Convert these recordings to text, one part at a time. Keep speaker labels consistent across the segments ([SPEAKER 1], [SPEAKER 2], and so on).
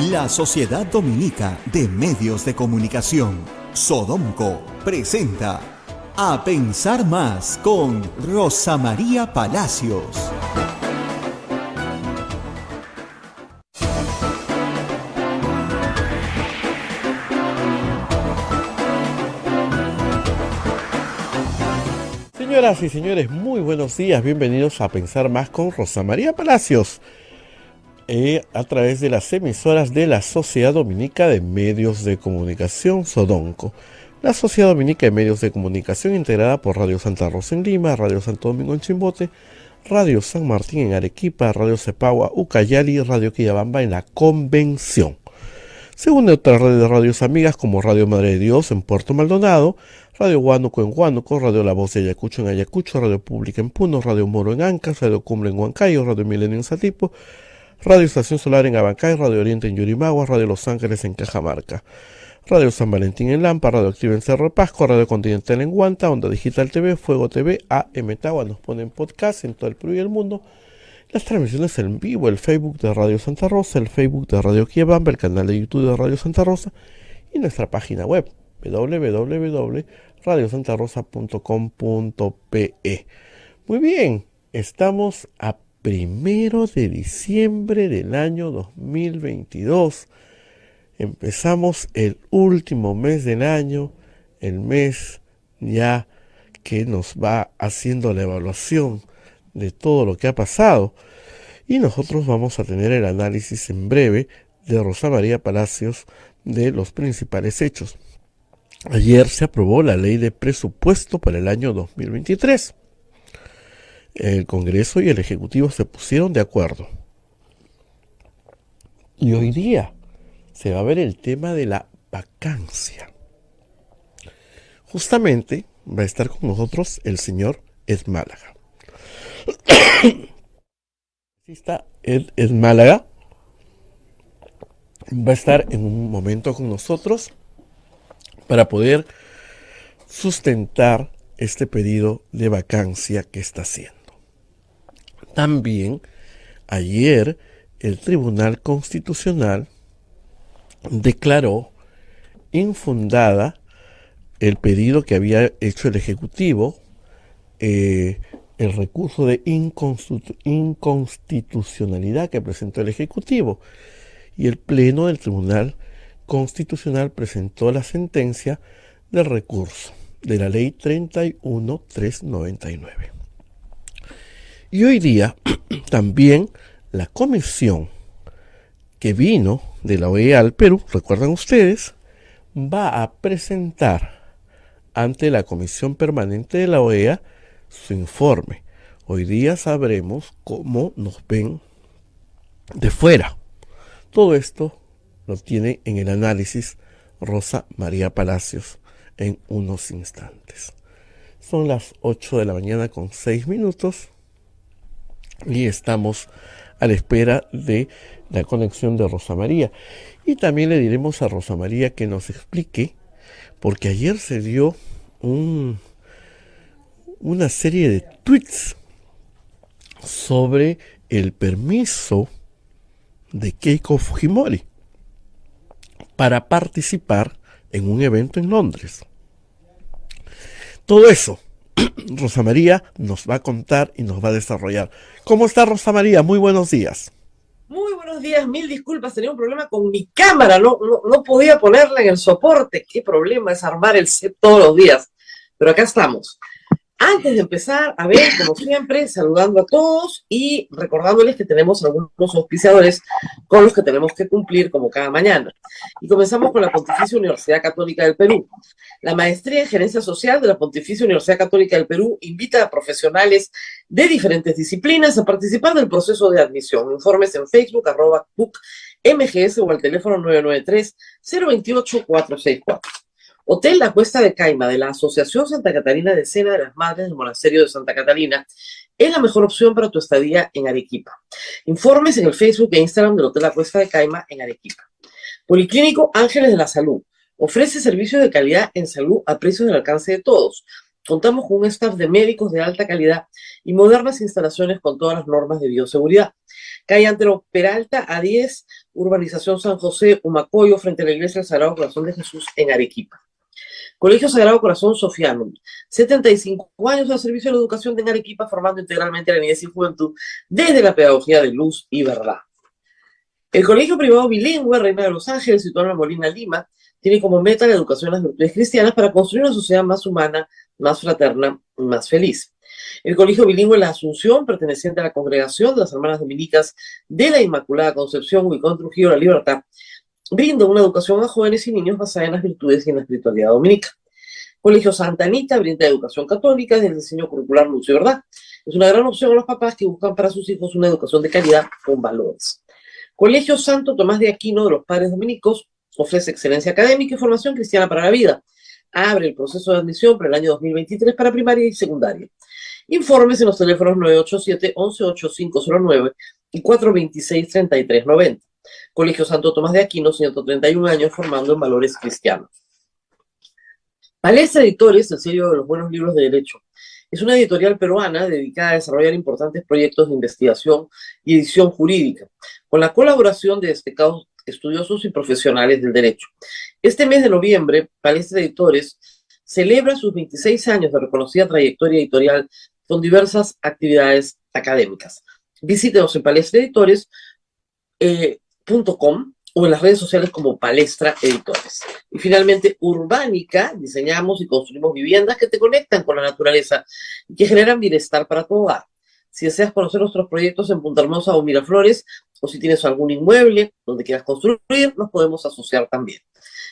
[SPEAKER 1] La Sociedad Dominica de Medios de Comunicación, Sodomco, presenta A Pensar Más con Rosa María Palacios.
[SPEAKER 2] Señoras y señores, muy buenos días, bienvenidos a Pensar Más con Rosa María Palacios, a través de las emisoras de la Sociedad Dominica de Medios de Comunicación, Sodomco. La Sociedad Dominica de Medios de Comunicación, integrada por Radio Santa Rosa en Lima, Radio Santo Domingo en Chimbote, Radio San Martín en Arequipa, Radio Cepagua, Ucayali y Radio Quillabamba en la Convención. Se une otra red de radios amigas como Radio Madre de Dios en Puerto Maldonado, Radio Huánuco en Huánuco, Radio La Voz de Ayacucho en Ayacucho, Radio Pública en Puno, Radio Moro en Ancas, Radio Cumbre en Huancayo, Radio Milenio en Satipo, Radio Estación Solar en Abancay, Radio Oriente en Yurimaguas, Radio Los Ángeles en Cajamarca, Radio San Valentín en Lampa, Radio Activa en Cerro de Pasco, Radio Continental en Huanta, Onda Digital TV, Fuego TV, AM Tagua, nos ponen podcast en todo el Perú y el mundo. Las transmisiones en vivo, el Facebook de Radio Santa Rosa, el Facebook de Radio Quillabamba, el canal de YouTube de Radio Santa Rosa y nuestra página web www.radiosantarosa.com.pe. Muy bien, estamos a 1 de diciembre del año 2022. Empezamos el último mes del año, el mes ya que nos va haciendo la evaluación de todo lo que ha pasado, y nosotros vamos a tener el análisis en breve de Rosa María Palacios de los principales hechos. Ayer se aprobó la ley de presupuesto para el año 2023. El Congreso y el Ejecutivo se pusieron de acuerdo. Y hoy día se va a ver el tema de la vacancia. Justamente va a estar con nosotros el señor Ed Málaga. Aquí está Ed Málaga. Va a estar en un momento con nosotros para poder sustentar este pedido de vacancia que está haciendo. También ayer el Tribunal Constitucional declaró infundada el pedido que había hecho el Ejecutivo, el recurso de inconstitucionalidad que presentó el Ejecutivo, y el Pleno del Tribunal Constitucional presentó la sentencia del recurso de la Ley 31.399. Y hoy día también la comisión que vino de la OEA al Perú, recuerdan ustedes, va a presentar ante la Comisión Permanente de la OEA su informe. Hoy día sabremos cómo nos ven de fuera. Todo esto lo tiene en el análisis Rosa María Palacios en unos instantes. Son las 8 de la mañana con 6 minutos y estamos a la espera de la conexión de Rosa María. Y también le diremos a Rosa María que nos explique, porque ayer se dio una serie de tweets sobre el permiso de Keiko Fujimori para participar en un evento en Londres. Todo eso Rosa María nos va a contar y nos va a desarrollar. ¿Cómo está Rosa María? Muy buenos días.
[SPEAKER 3] Muy buenos días, mil disculpas, tenía un problema con mi cámara, no podía ponerla en el soporte. Qué problema es armar el set todos los días, pero acá estamos. Antes de empezar, a ver, como siempre, saludando a todos y recordándoles que tenemos algunos auspiciadores con los que tenemos que cumplir como cada mañana. Y comenzamos con la Pontificia Universidad Católica del Perú. La Maestría en Gerencia Social de la Pontificia Universidad Católica del Perú invita a profesionales de diferentes disciplinas a participar del proceso de admisión. Informes en Facebook, @PUC-MGS o al teléfono 993-028-464. Hotel La Cuesta de Caima de la Asociación Santa Catalina de Cena de las Madres del Monasterio de Santa Catalina es la mejor opción para tu estadía en Arequipa. Informes en el Facebook e Instagram del Hotel La Cuesta de Caima en Arequipa. Policlínico Ángeles de la Salud ofrece servicios de calidad en salud a precios del alcance de todos. Contamos con un staff de médicos de alta calidad y modernas instalaciones con todas las normas de bioseguridad. Calle Antero Peralta, A10, Urbanización San José, Humacoyo, frente a la Iglesia del Sagrado Corazón de Jesús en Arequipa. Colegio Sagrado Corazón Sofiano, 75 años al servicio de la educación en Arequipa, formando integralmente a la niñez y juventud desde la pedagogía de luz y verdad. El colegio privado bilingüe Reina de los Ángeles, situado en la Molina, Lima, tiene como meta la educación en las virtudes cristianas para construir una sociedad más humana, más fraterna y más feliz. El colegio bilingüe La Asunción, perteneciente a la congregación de las hermanas dominicas de la Inmaculada Concepción, ubicado en Trujillo, La Libertad, brinda una educación a jóvenes y niños basada en las virtudes y en la espiritualidad dominica. Colegio Santa Anita brinda educación católica desde el diseño curricular Luz y Verdad. Es una gran opción a los papás que buscan para sus hijos una educación de calidad con valores. Colegio Santo Tomás de Aquino de los Padres Dominicos ofrece excelencia académica y formación cristiana para la vida. Abre el proceso de admisión para el año 2023 para primaria y secundaria. Informes en los teléfonos 987-118509 y 426-3390. Colegio Santo Tomás de Aquino, 131 años formando en valores cristianos. Palestra Editores, el sello de los buenos libros de derecho, es una editorial peruana dedicada a desarrollar importantes proyectos de investigación y edición jurídica, con la colaboración de destacados estudiosos y profesionales del derecho. Este mes de noviembre, Palestra Editores celebra sus 26 años de reconocida trayectoria editorial con diversas actividades académicas. Visítenos en palestraeditores.com o en las redes sociales como Palestra Editores. Y finalmente, Urbánica, diseñamos y construimos viviendas que te conectan con la naturaleza y que generan bienestar para tu hogar. Si deseas conocer nuestros proyectos en Punta Hermosa o Miraflores, o si tienes algún inmueble donde quieras construir, nos podemos asociar también.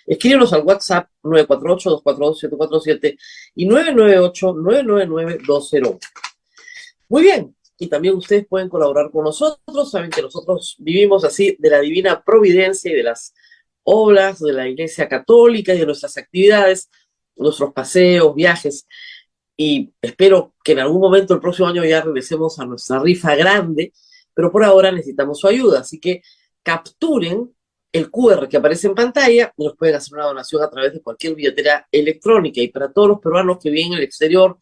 [SPEAKER 3] Escríbenos al WhatsApp 948-242-747 y 998-999-201. Muy bien. Y también ustedes pueden colaborar con nosotros. Saben que nosotros vivimos así de la divina providencia y de las obras de la Iglesia Católica y de nuestras actividades, nuestros paseos, viajes. Y espero que en algún momento el próximo año ya regresemos a nuestra rifa grande, pero por ahora necesitamos su ayuda. Así que capturen el QR que aparece en pantalla y nos pueden hacer una donación a través de cualquier billetera electrónica. Y para todos los peruanos que viven en el exterior,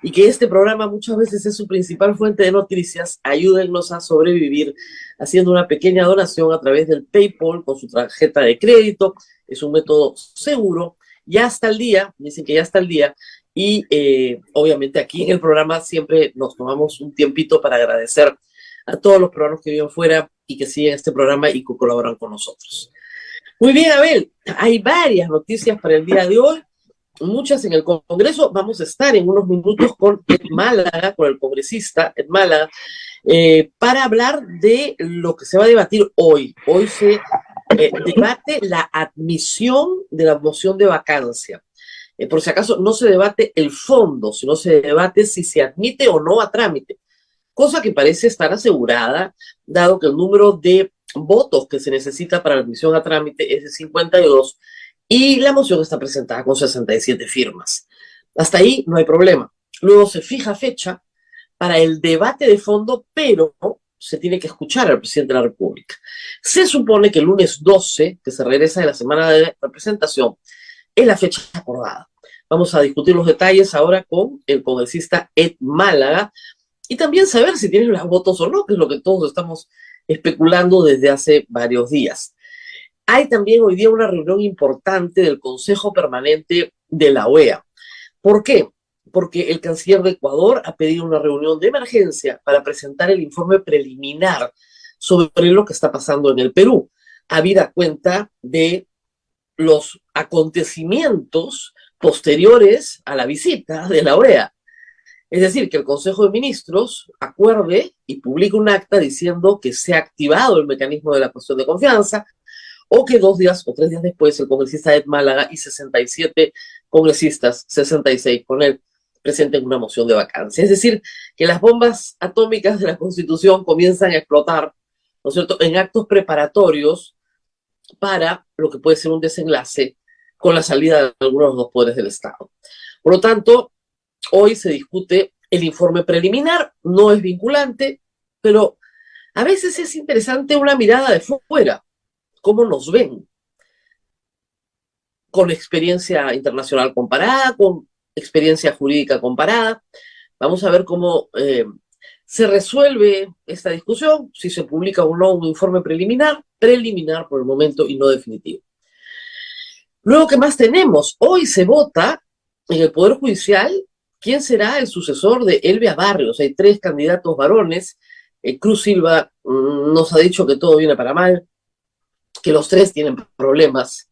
[SPEAKER 3] y que este programa muchas veces es su principal fuente de noticias, ayúdennos a sobrevivir haciendo una pequeña donación a través del PayPal con su tarjeta de crédito. Es un método seguro, ya está al día, dicen que ya está al día, y obviamente aquí en el programa siempre nos tomamos un tiempito para agradecer a todos los peruanos que viven fuera y que siguen este programa y que colaboran con nosotros. Muy bien, Abel, hay varias noticias para el día de hoy. Muchas en el Congreso. Vamos a estar en unos minutos con Ed Málaga, con el congresista Ed Málaga, para hablar de lo que se va a debatir hoy. Hoy se debate la admisión de la moción de vacancia. Por si acaso, no se debate el fondo, sino se debate si se admite o no a trámite, cosa que parece estar asegurada, dado que el número de votos que se necesita para la admisión a trámite es de 52, y la moción está presentada con 67 firmas. Hasta ahí no hay problema. Luego se fija fecha para el debate de fondo, pero se tiene que escuchar al presidente de la República. Se supone que el lunes 12, que se regresa de la semana de representación, es la fecha acordada. Vamos a discutir los detalles ahora con el congresista Ed Málaga y también saber si tienen los votos o no, que es lo que todos estamos especulando desde hace varios días. Hay también hoy día una reunión importante del Consejo Permanente de la OEA. ¿Por qué? Porque el canciller de Ecuador ha pedido una reunión de emergencia para presentar el informe preliminar sobre lo que está pasando en el Perú, habida cuenta de los acontecimientos posteriores a la visita de la OEA. Es decir, que el Consejo de Ministros acuerde y publique un acta diciendo que se ha activado el mecanismo de la cuestión de confianza, o que 2 días o 3 días después el congresista Ed Málaga y 67 congresistas, 66 con él, presenten una moción de vacancia. Es decir, que las bombas atómicas de la Constitución comienzan a explotar, ¿no es cierto?, en actos preparatorios para lo que puede ser un desenlace con la salida de algunos de los dos poderes del Estado. Por lo tanto, hoy se discute el informe preliminar, no es vinculante, pero a veces es interesante una mirada de fuera. ¿Cómo nos ven? Con experiencia internacional comparada, con experiencia jurídica comparada. Vamos a ver cómo se resuelve esta discusión, si se publica o no un informe preliminar por el momento y no definitivo. Luego, ¿qué más tenemos? Hoy se vota en el Poder Judicial quién será el sucesor de Elvia Barrios. Hay 3 candidatos varones. Cruz Silva nos ha dicho que todo viene para mal, que los 3 tienen problemas.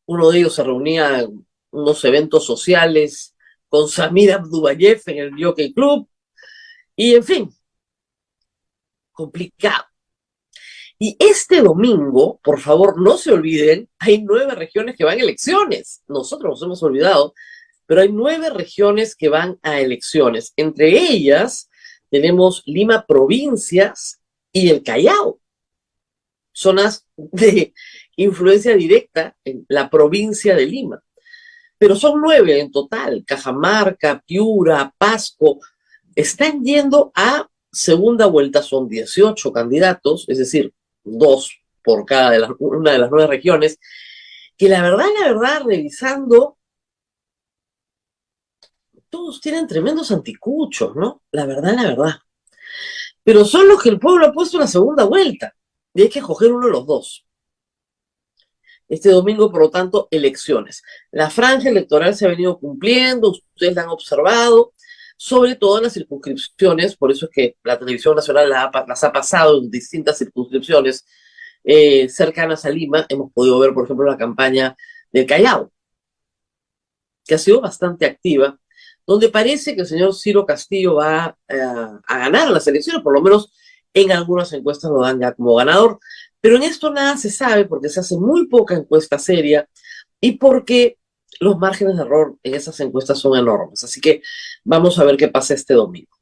[SPEAKER 3] Uno de ellos se reunía en unos eventos sociales con Samir Abdubayev en el Jockey Club. Y en fin, complicado. Y este domingo, por favor, no se olviden, hay 9 regiones que van a elecciones. Nosotros nos hemos olvidado, pero hay 9 regiones que van a elecciones. Entre ellas tenemos Lima Provincias y el Callao. Zonas de influencia directa en la provincia de Lima. Pero son 9 en total. Cajamarca, Piura, Pasco, están yendo a segunda vuelta. Son 18 candidatos, es decir, 2 por una de las 9 regiones, que la verdad, revisando, todos tienen tremendos anticuchos, ¿no? La verdad. Pero son los que el pueblo ha puesto en la segunda vuelta, y hay que escoger uno de los 2. Este domingo, por lo tanto, elecciones. La franja electoral se ha venido cumpliendo, ustedes la han observado, sobre todo en las circunscripciones, por eso es que la televisión nacional las ha pasado en distintas circunscripciones cercanas a Lima. Hemos podido ver, por ejemplo, la campaña del Callao, que ha sido bastante activa, donde parece que el señor Ciro Castillo va a ganar las elecciones, por lo menos en algunas encuestas lo dan ya como ganador, pero en esto nada se sabe porque se hace muy poca encuesta seria y porque los márgenes de error en esas encuestas son enormes. Así que vamos a ver qué pasa este domingo.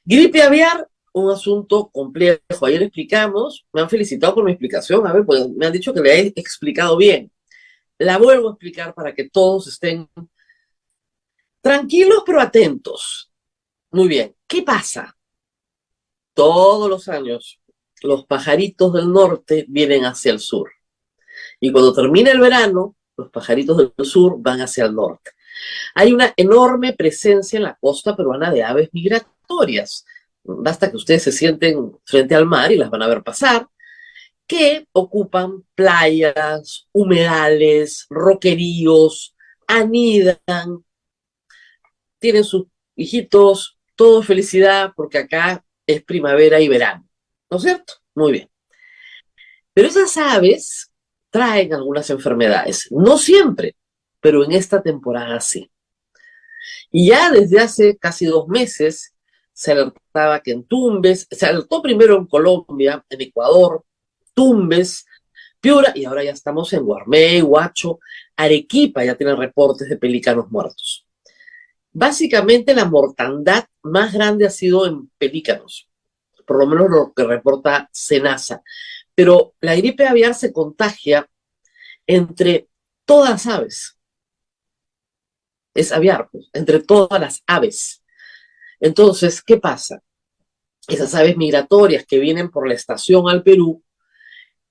[SPEAKER 3] Gripe aviar, un asunto complejo. Ayer explicamos, me han felicitado por mi explicación, a ver, pues me han dicho que le he explicado bien. La vuelvo a explicar para que todos estén tranquilos pero atentos. Muy bien, ¿qué pasa? Todos los años los pajaritos del norte vienen hacia el sur. Y cuando termina el verano, los pajaritos del sur van hacia el norte. Hay una enorme presencia en la costa peruana de aves migratorias. Basta que ustedes se sienten frente al mar y las van a ver pasar, que ocupan playas, humedales, roqueríos, anidan, tienen sus hijitos, todo felicidad, porque acá es primavera y verano, ¿no es cierto? Muy bien. Pero esas aves traen algunas enfermedades, no siempre, pero en esta temporada sí. Y ya desde hace casi 2 meses se alertaba que en Tumbes, se alertó primero en Colombia, en Ecuador, Tumbes, Piura, y ahora ya estamos en Guarmey, Huacho, Arequipa, ya tienen reportes de pelícanos muertos. Básicamente la mortandad más grande ha sido en pelícanos, por lo menos lo que reporta SENASA. Pero la gripe aviar se contagia entre todas las aves. Es aviar, pues, entre todas las aves. Entonces, ¿qué pasa? Esas aves migratorias que vienen por la estación al Perú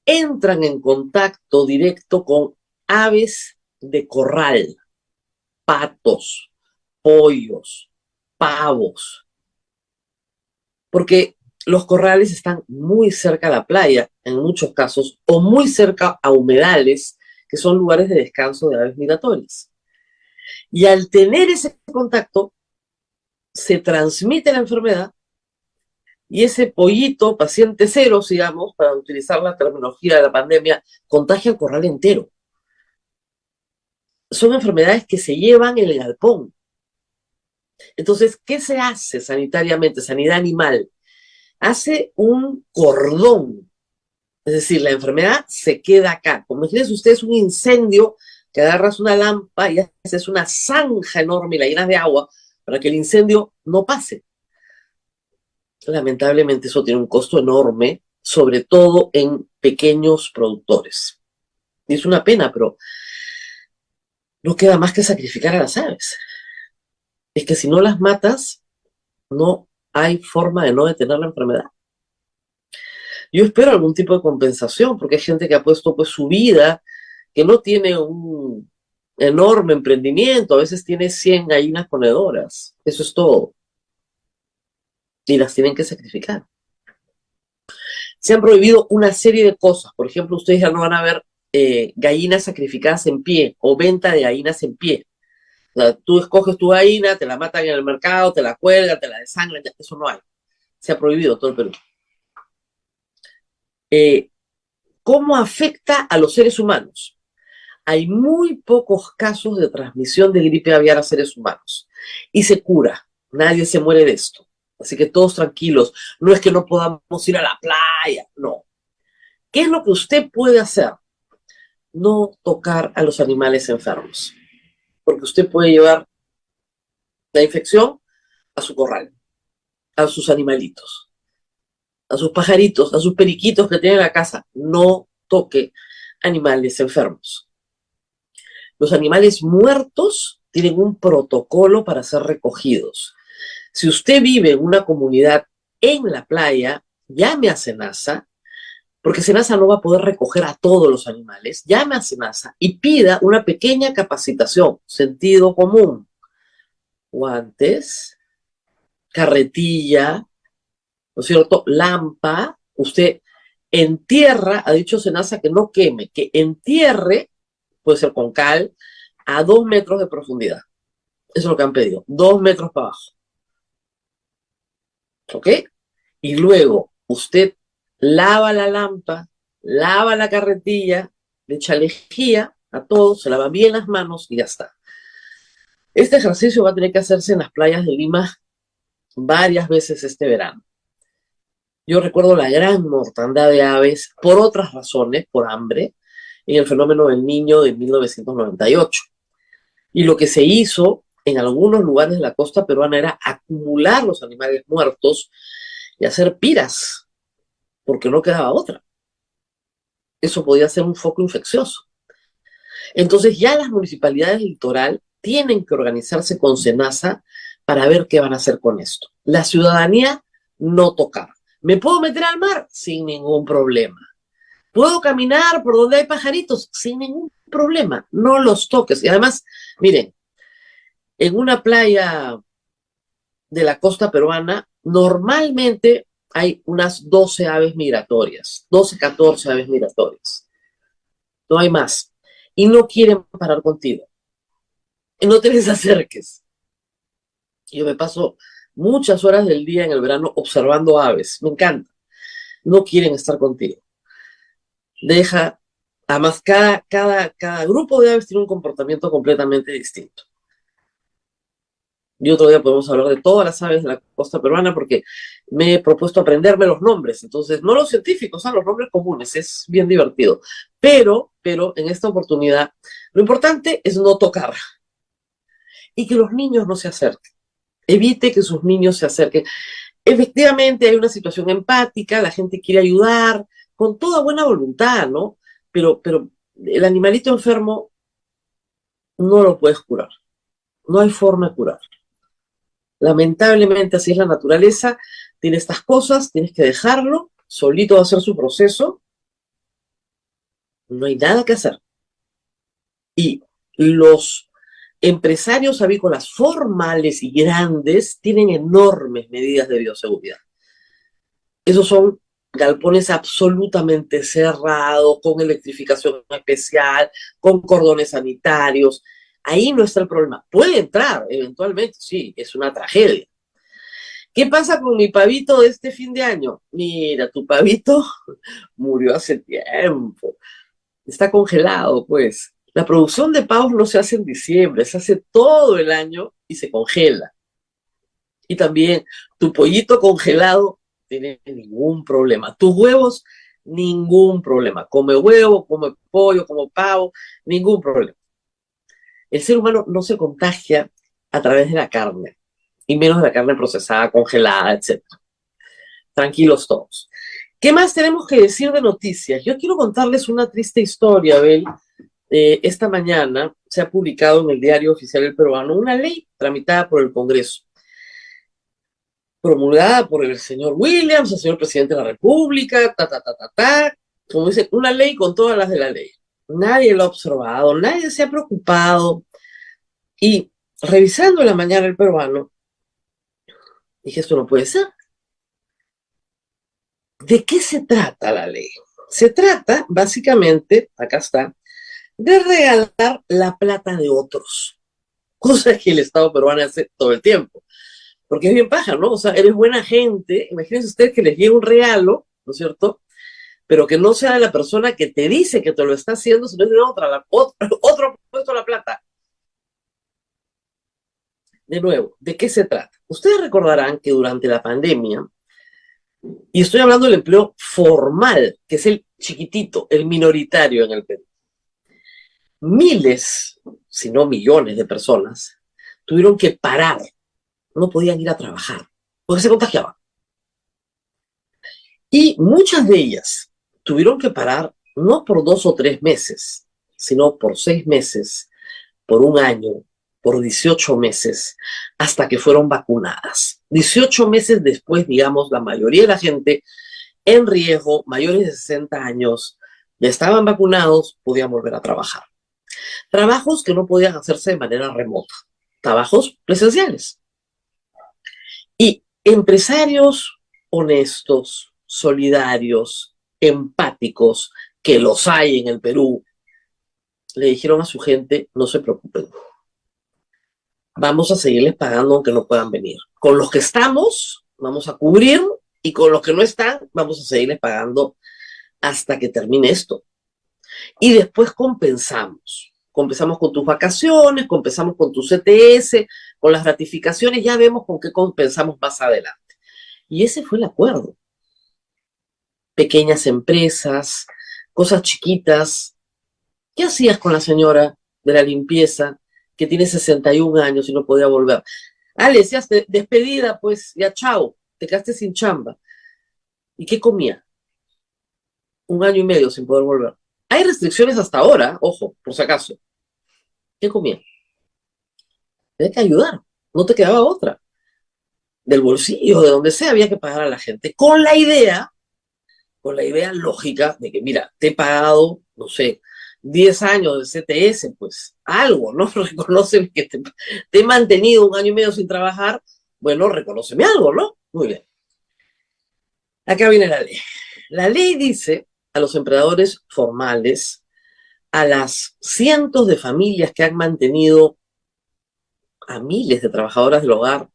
[SPEAKER 3] entran en contacto directo con aves de corral, patos, pollos, pavos, porque los corrales están muy cerca a la playa, en muchos casos, o muy cerca a humedales, que son lugares de descanso de aves migratorias. Y al tener ese contacto, se transmite la enfermedad y ese pollito, paciente cero, digamos, para utilizar la terminología de la pandemia, contagia el corral entero. Son enfermedades que se llevan en el galpón. Entonces, ¿qué se hace sanitariamente? Sanidad animal. Hace un cordón. Es decir, la enfermedad se queda acá. Como imagínense ustedes un incendio que agarras una lámpara y haces una zanja enorme y la llenas de agua para que el incendio no pase. Lamentablemente eso tiene un costo enorme, sobre todo en pequeños productores. Y es una pena, pero no queda más que sacrificar a las aves. Es que si no las matas, no hay forma de no detener la enfermedad. Yo espero algún tipo de compensación, porque hay gente que ha puesto pues su vida, que no tiene enorme emprendimiento, a veces tiene 100 gallinas ponedoras, eso es todo, y las tienen que sacrificar. Se han prohibido una serie de cosas, por ejemplo, ustedes ya no van a ver gallinas sacrificadas en pie o venta de gallinas en pie. O sea, tú escoges tu gallina, te la matan en el mercado, te la cuelgan, te la desangran, eso no hay. Se ha prohibido todo el Perú. ¿Cómo afecta a los seres humanos? Hay muy pocos casos de transmisión de gripe aviar a seres humanos y se cura. Nadie se muere de esto. Así que todos tranquilos. No es que no podamos ir a la playa, no. ¿Qué es lo que usted puede hacer? No tocar a los animales enfermos, porque usted puede llevar la infección a su corral, a sus animalitos, a sus pajaritos, a sus periquitos que tiene en la casa. No toque animales enfermos. Los animales muertos tienen un protocolo para ser recogidos. Si usted vive en una comunidad en la playa, llame a SENASA, porque SENASA no va a poder recoger a todos los animales. Llame a SENASA y pida una pequeña capacitación, sentido común, guantes, carretilla, ¿no es cierto? Lampa. Usted entierra, ha dicho SENASA que no queme, que entierre, puede ser con cal, a 2 metros de profundidad. Eso es lo que han pedido, 2 metros para abajo. ¿Ok? Y luego usted lava la lampa, lava la carretilla, le echa lejía a todo, se lava bien las manos y ya está. Este ejercicio va a tener que hacerse en las playas de Lima varias veces este verano. Yo recuerdo la gran mortandad de aves por otras razones, por hambre, en el fenómeno del Niño de 1998. Y lo que se hizo en algunos lugares de la costa peruana era acumular los animales muertos y hacer piras, porque no quedaba otra. Eso podía ser un foco infeccioso. Entonces ya las municipalidades del litoral tienen que organizarse con SENASA para ver qué van a hacer con esto. La ciudadanía no tocar. ¿Me puedo meter al mar? Sin ningún problema. ¿Puedo caminar por donde hay pajaritos? Sin ningún problema. No los toques. Y además, miren, en una playa de la costa peruana, normalmente hay unas 12 aves migratorias, 12, 14 aves migratorias. No hay más. Y no quieren parar contigo. Y no te les acerques. Yo me paso muchas horas del día en el verano observando aves. Me encanta. No quieren estar contigo. Deja, además, cada grupo de aves tiene un comportamiento completamente distinto. Y otro día podemos hablar de todas las aves de la costa peruana porque me he propuesto aprenderme los nombres. Entonces, no los científicos, los nombres comunes. Es bien divertido. Pero en esta oportunidad, lo importante es no tocar. Y que los niños no se acerquen. Evite que sus niños se acerquen. Efectivamente, hay una situación empática, la gente quiere ayudar, con toda buena voluntad, ¿no? Pero el animalito enfermo no lo puedes curar. No hay forma de curar. Lamentablemente así es la naturaleza, tiene estas cosas, tienes que dejarlo, solito va a hacer su proceso, no hay nada que hacer. Y los empresarios avícolas formales y grandes tienen enormes medidas de bioseguridad. Esos son galpones absolutamente cerrados, con electrificación especial, con cordones sanitarios. Ahí no está el problema. Puede entrar, eventualmente, sí, es una tragedia. ¿Qué pasa con mi pavito de este fin de año? Mira, tu pavito murió hace tiempo. Está congelado, pues. La producción de pavos no se hace en diciembre, se hace todo el año y se congela. Y también tu pollito congelado tiene ningún problema. Tus huevos, ningún problema. Come huevo, come pollo, come pavo, ningún problema. El ser humano no se contagia a través de la carne, y menos de la carne procesada, congelada, etc. Tranquilos todos. ¿Qué más tenemos que decir de noticias? Yo quiero contarles una triste historia, Abel. Esta mañana se ha publicado en el Diario Oficial del Peruano una ley tramitada por el Congreso, promulgada por el señor Williams, el señor presidente de la República, como dice, una ley con todas las de la ley. Nadie lo ha observado, nadie se ha preocupado. Y revisando en la mañana el peruano, dije, esto no puede ser. ¿De qué se trata la ley? Se trata, básicamente, acá está, de regalar la plata de otros, cosa que el Estado peruano hace todo el tiempo, porque es bien paja, ¿no? O sea, eres buena gente, imagínense ustedes que les llegue un regalo, ¿no es cierto? Pero que no sea de la persona que te dice que te lo está haciendo, sino de otra, otro puesto la plata. De nuevo, ¿de qué se trata? Ustedes recordarán que durante la pandemia, y estoy hablando del empleo formal, que es el chiquitito, el minoritario en el Perú, miles, si no millones de personas tuvieron que parar, no podían ir a trabajar, porque se contagiaban. Y muchas de ellas tuvieron que parar no por 2 o 3 meses, sino por 6 meses, por un año, por 18 meses, hasta que fueron vacunadas. 18 meses después, digamos, la mayoría de la gente en riesgo, mayores de 60 años, ya estaban vacunados, podían volver a trabajar. Trabajos que no podían hacerse de manera remota, trabajos presenciales. Y empresarios honestos, solidarios, empáticos, que los hay en el Perú, le dijeron a su gente, no se preocupen, vamos a seguirles pagando aunque no puedan venir. Con los que estamos, vamos a cubrir, y con los que no están, vamos a seguirles pagando hasta que termine esto. Y después compensamos. Compensamos con tus vacaciones, compensamos con tu CTS, con las ratificaciones, ya vemos con qué compensamos más adelante. Y ese fue el acuerdo. Pequeñas empresas, cosas chiquitas. ¿Qué hacías con la señora de la limpieza que tiene 61 años y no podía volver? Ah, le decías, despedida, pues, ya chao, te quedaste sin chamba. ¿Y qué comía? 1 año y medio sin poder volver. Hay restricciones hasta ahora, ojo, por si acaso. ¿Qué comía? Había que ayudar, no te quedaba otra. Del bolsillo, de donde sea, había que pagar a la gente. Con la idea lógica de que, mira, te he pagado, no sé, 10 años de CTS, pues algo, ¿no? Reconocen que te he mantenido 1 año y medio sin trabajar, bueno, reconóceme algo, ¿no? Muy bien. Acá viene la ley. La ley dice a los empleadores formales, a las cientos de familias que han mantenido a miles de trabajadoras del hogar,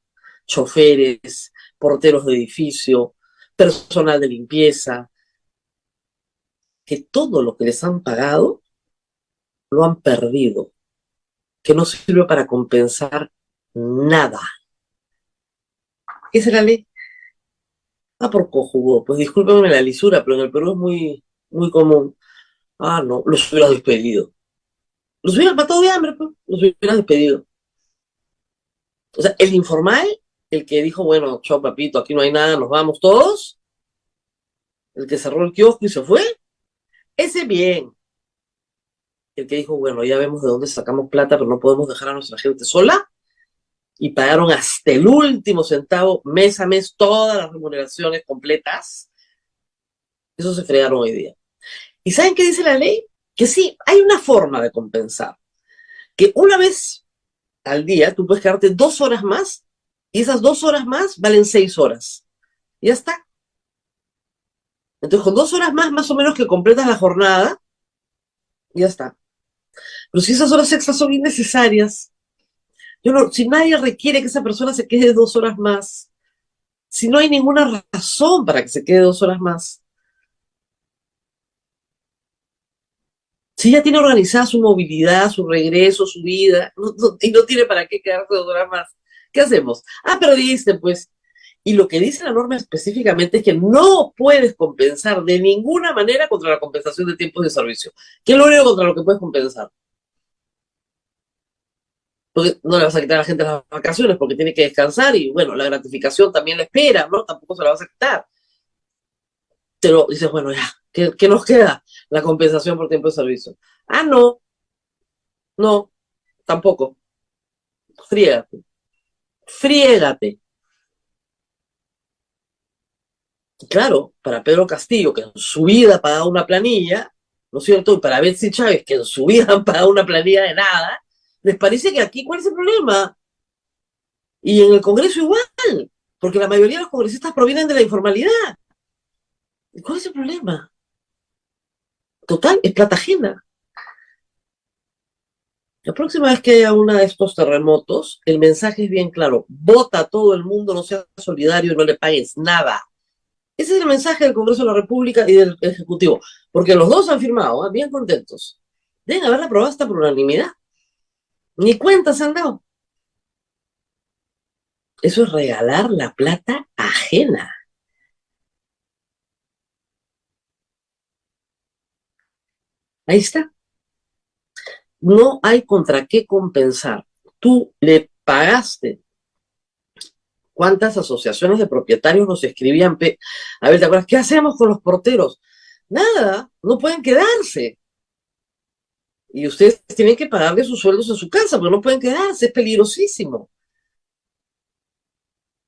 [SPEAKER 3] choferes, porteros de edificio, personal de limpieza, que todo lo que les han pagado lo han perdido, que no sirve para compensar nada. ¿Qué es la ley? Ah, por cojudo, pues discúlpenme la lisura, pero en el Perú es muy, muy común. Ah, no, los hubieras despedido. Los hubieras matado de hambre, pues, los hubieras despedido. O sea, el informal, el que dijo, bueno, chao papito, aquí no hay nada, nos vamos todos, el que cerró el kiosco y se fue, ese bien. El que dijo, bueno, ya vemos de dónde sacamos plata, pero no podemos dejar a nuestra gente sola, y pagaron hasta el último centavo, mes a mes, todas las remuneraciones completas. Eso se fregaron hoy día. ¿Y saben qué dice la ley? Que sí, hay una forma de compensar. Que una vez al día tú puedes quedarte 2 horas más, y esas 2 horas más valen 6 horas. Y ya está. Entonces, con 2 horas más o menos que completas la jornada, ya está. Pero si esas horas extras son innecesarias, si nadie requiere que esa persona se quede 2 horas más, si no hay ninguna razón para que se quede 2 horas más, si ya tiene organizada su movilidad, su regreso, su vida, y no tiene para qué quedarse 2 horas más, ¿qué hacemos? Ah, perdiste, pues. Y lo que dice la norma específicamente es que no puedes compensar de ninguna manera contra la compensación de tiempos de servicio. ¿Qué es lo único contra lo que puedes compensar? Porque no le vas a quitar a la gente las vacaciones porque tiene que descansar y bueno, la gratificación también la espera, ¿no? Tampoco se la vas a quitar. Pero dices, bueno, ya, ¿qué nos queda? La compensación por tiempo de servicio. Ah, no, no, tampoco. Friégate, friégate. Claro, para Pedro Castillo, que en su vida ha pagado una planilla, ¿no es cierto? Y para Betsy Chávez, que en su vida han pagado una planilla de nada, les parece que aquí, ¿cuál es el problema? Y en el Congreso igual, porque la mayoría de los congresistas provienen de la informalidad. ¿Y cuál es el problema? Total, es plata ajena. La próxima vez que haya uno de estos terremotos, el mensaje es bien claro. Vota a todo el mundo, no seas solidario y no le pagues nada. Ese es el mensaje del Congreso de la República y del Ejecutivo. Porque los dos han firmado, bien contentos. Deben haberla aprobado hasta por unanimidad. Ni cuenta se han dado. Eso es regalar la plata ajena. Ahí está. No hay contra qué compensar. Tú le pagaste. ¿Cuántas asociaciones de propietarios nos escribían? A ver, ¿te acuerdas? ¿Qué hacemos con los porteros? Nada, no pueden quedarse. Y ustedes tienen que pagarle sus sueldos en su casa, pero no pueden quedarse, es peligrosísimo.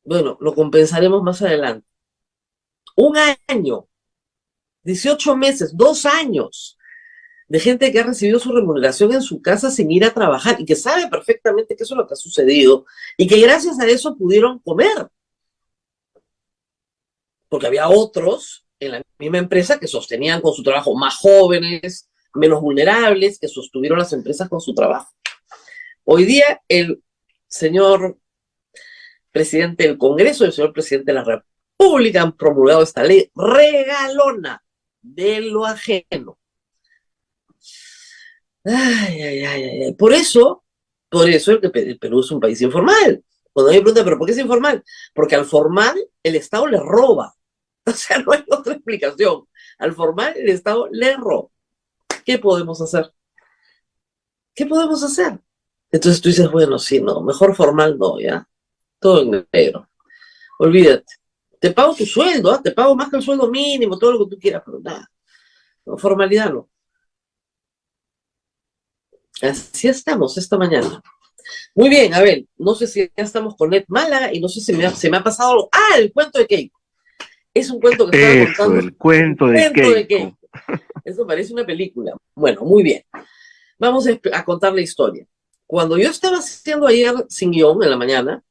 [SPEAKER 3] Bueno, lo compensaremos más adelante. Un año, 18 meses, 2 años de gente que ha recibido su remuneración en su casa sin ir a trabajar y que sabe perfectamente que eso es lo que ha sucedido y que gracias a eso pudieron comer. Porque había otros en la misma empresa que sostenían con su trabajo más jóvenes, menos vulnerables, que sostuvieron las empresas con su trabajo. Hoy día el señor presidente del Congreso y el señor presidente de la República han promulgado esta ley regalona de lo ajeno. Ay, ay, ay, ay. Por eso el Perú es un país informal. Cuando me preguntan, ¿pero por qué es informal? Porque al formal el Estado le roba. O sea, no hay otra explicación. Al formal el Estado le roba. ¿Qué podemos hacer? ¿Qué podemos hacer? Entonces tú dices, bueno, sí, no, mejor formal no, ¿ya? Todo en negro. Olvídate. Te pago tu sueldo, ¿eh? Te pago más que el sueldo mínimo, todo lo que tú quieras, pero nada. No, formalidad no. Así estamos esta mañana. Muy bien, a ver, no sé si ya estamos con Ed Málaga y no sé si se me ha pasado algo. Ah, el cuento de Keiko. Es un cuento que estaba contando.
[SPEAKER 2] El cuento de Keiko.
[SPEAKER 3] Eso parece una película. Bueno, muy bien. Vamos a contar la historia. Cuando yo estaba haciendo ayer sin guión en la mañana,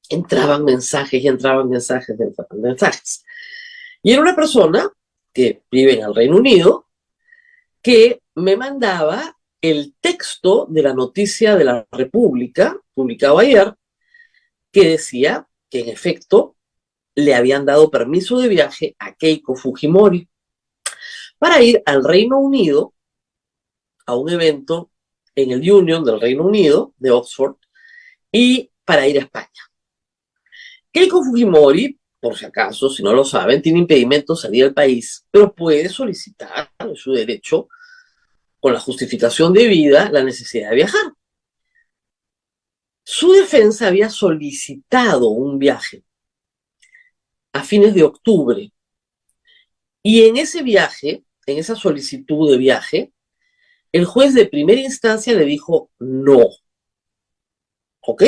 [SPEAKER 3] entraban mensajes y entraban mensajes. Y era una persona que vive en el Reino Unido que me mandaba el texto de la noticia de la República, publicado ayer, que decía que en efecto le habían dado permiso de viaje a Keiko Fujimori para ir al Reino Unido a un evento en el Union del Reino Unido, de Oxford, y para ir a España. Keiko Fujimori, por si acaso, si no lo saben, tiene impedimento de salir del país, pero puede solicitar, en su derecho, con la justificación debida, la necesidad de viajar. Su defensa había solicitado un viaje a fines de octubre, y en ese viaje, en esa solicitud de viaje, el juez de primera instancia le dijo no. ¿Ok?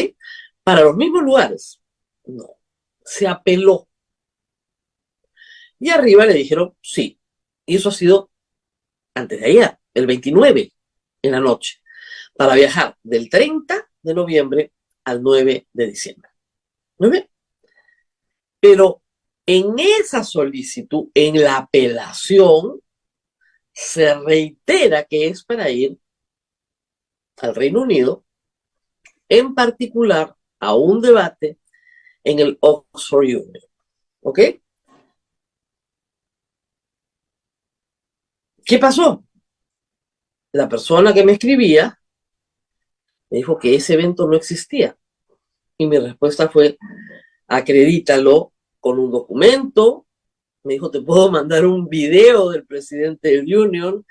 [SPEAKER 3] Para los mismos lugares, no. Se apeló. Y arriba le dijeron sí. Y eso ha sido antes de ayer, el 29, en la noche, para viajar del 30 de noviembre al 9 de diciembre. ¿Muy bien? Pero en esa solicitud, en la apelación, se reitera que es para ir al Reino Unido, en particular a un debate en el Oxford Union. ¿Ok? ¿Qué pasó? La persona que me escribía me dijo que ese evento no existía. Y mi respuesta fue, acredítalo con un documento. Me dijo, te puedo mandar un video del presidente del Union.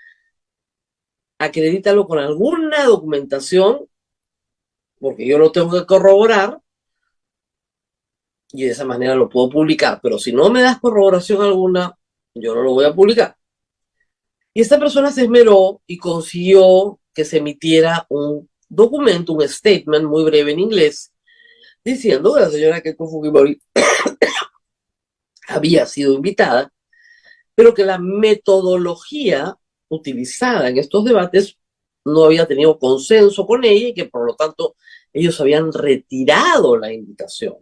[SPEAKER 3] Acredítalo con alguna documentación, porque yo lo tengo que corroborar, y de esa manera lo puedo publicar. Pero si no me das corroboración alguna, yo no lo voy a publicar. Y esta persona se esmeró y consiguió que se emitiera un documento, un statement muy breve en inglés, diciendo que la señora Keiko Fujimori había sido invitada, pero que la metodología utilizada en estos debates no había tenido consenso con ella y que por lo tanto ellos habían retirado la invitación.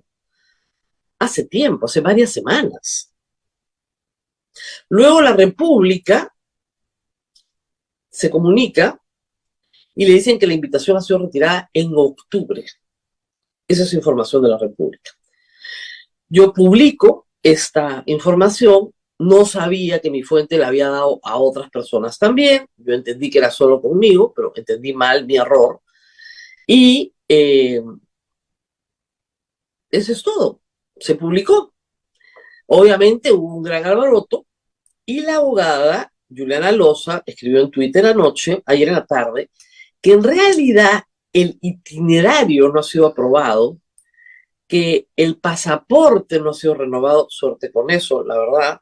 [SPEAKER 3] Hace tiempo, hace varias semanas. Luego la República se comunica y le dicen que la invitación ha sido retirada en octubre. Esa es información de la República. Yo publico esta información, no sabía que mi fuente la había dado a otras personas también, yo entendí que era solo conmigo, pero entendí mal mi error, y eso es todo, se publicó. Obviamente hubo un gran alboroto, y la abogada Juliana Loza escribió en Twitter anoche, ayer en la tarde, que en realidad el itinerario no ha sido aprobado, que el pasaporte no ha sido renovado, suerte con eso, la verdad,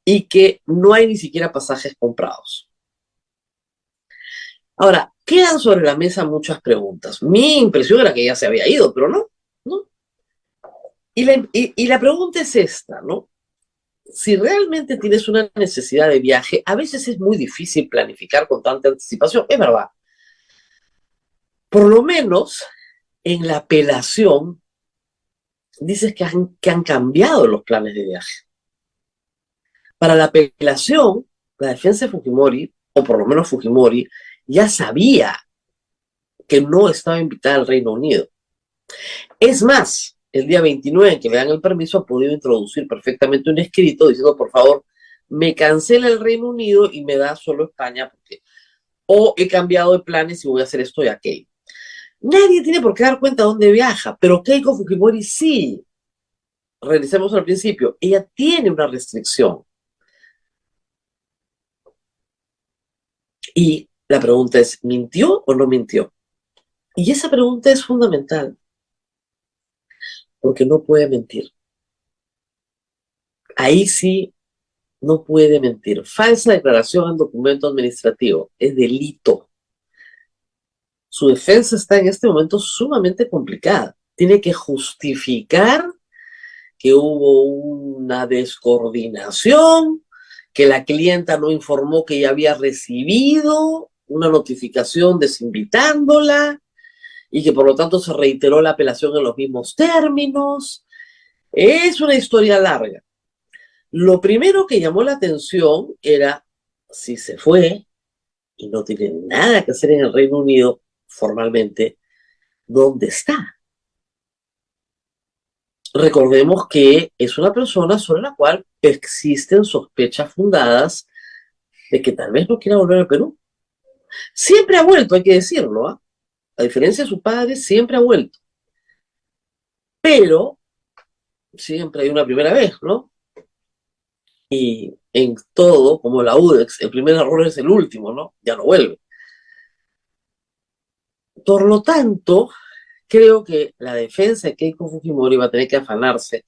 [SPEAKER 3] y que no hay ni siquiera pasajes comprados. Ahora, quedan sobre la mesa muchas preguntas. Mi impresión era que ella se había ido, pero no, ¿no? Y la pregunta es esta, ¿no? Si realmente tienes una necesidad de viaje, a veces es muy difícil planificar con tanta anticipación, es verdad. Por lo menos en la apelación dices que han cambiado los planes de viaje. Para la apelación, la defensa de Fujimori, o por lo menos Fujimori, ya sabía que no estaba invitada al Reino Unido. Es más, el día 29 en que le dan el permiso ha podido introducir perfectamente un escrito diciendo, por favor, me cancela el Reino Unido y me da solo España, porque o he cambiado de planes y voy a hacer esto y aquello. Nadie tiene por qué dar cuenta de dónde viaja, pero Keiko Fujimori sí. Regresemos al principio, ella tiene una restricción. Y la pregunta es, ¿mintió o no mintió? Y esa pregunta es fundamental, porque no puede mentir. Ahí sí no puede mentir. Falsa declaración en documento administrativo es delito. Su defensa está en este momento sumamente complicada. Tiene que justificar que hubo una descoordinación, que la clienta no informó que ya había recibido una notificación desinvitándola y que por lo tanto se reiteró la apelación en los mismos términos. Es una historia larga. Lo primero que llamó la atención era si se fue y no tiene nada que hacer en el Reino Unido formalmente, ¿dónde está? Recordemos que es una persona sobre la cual existen sospechas fundadas de que tal vez no quiera volver al Perú. Siempre ha vuelto, hay que decirlo, ¿eh? A diferencia de su padre, siempre ha vuelto. Pero siempre hay una primera vez, ¿no? Y en todo, como la UDEX, el primer error es el último, ¿no? Ya no vuelve. Por lo tanto, creo que la defensa de Keiko Fujimori va a tener que afanarse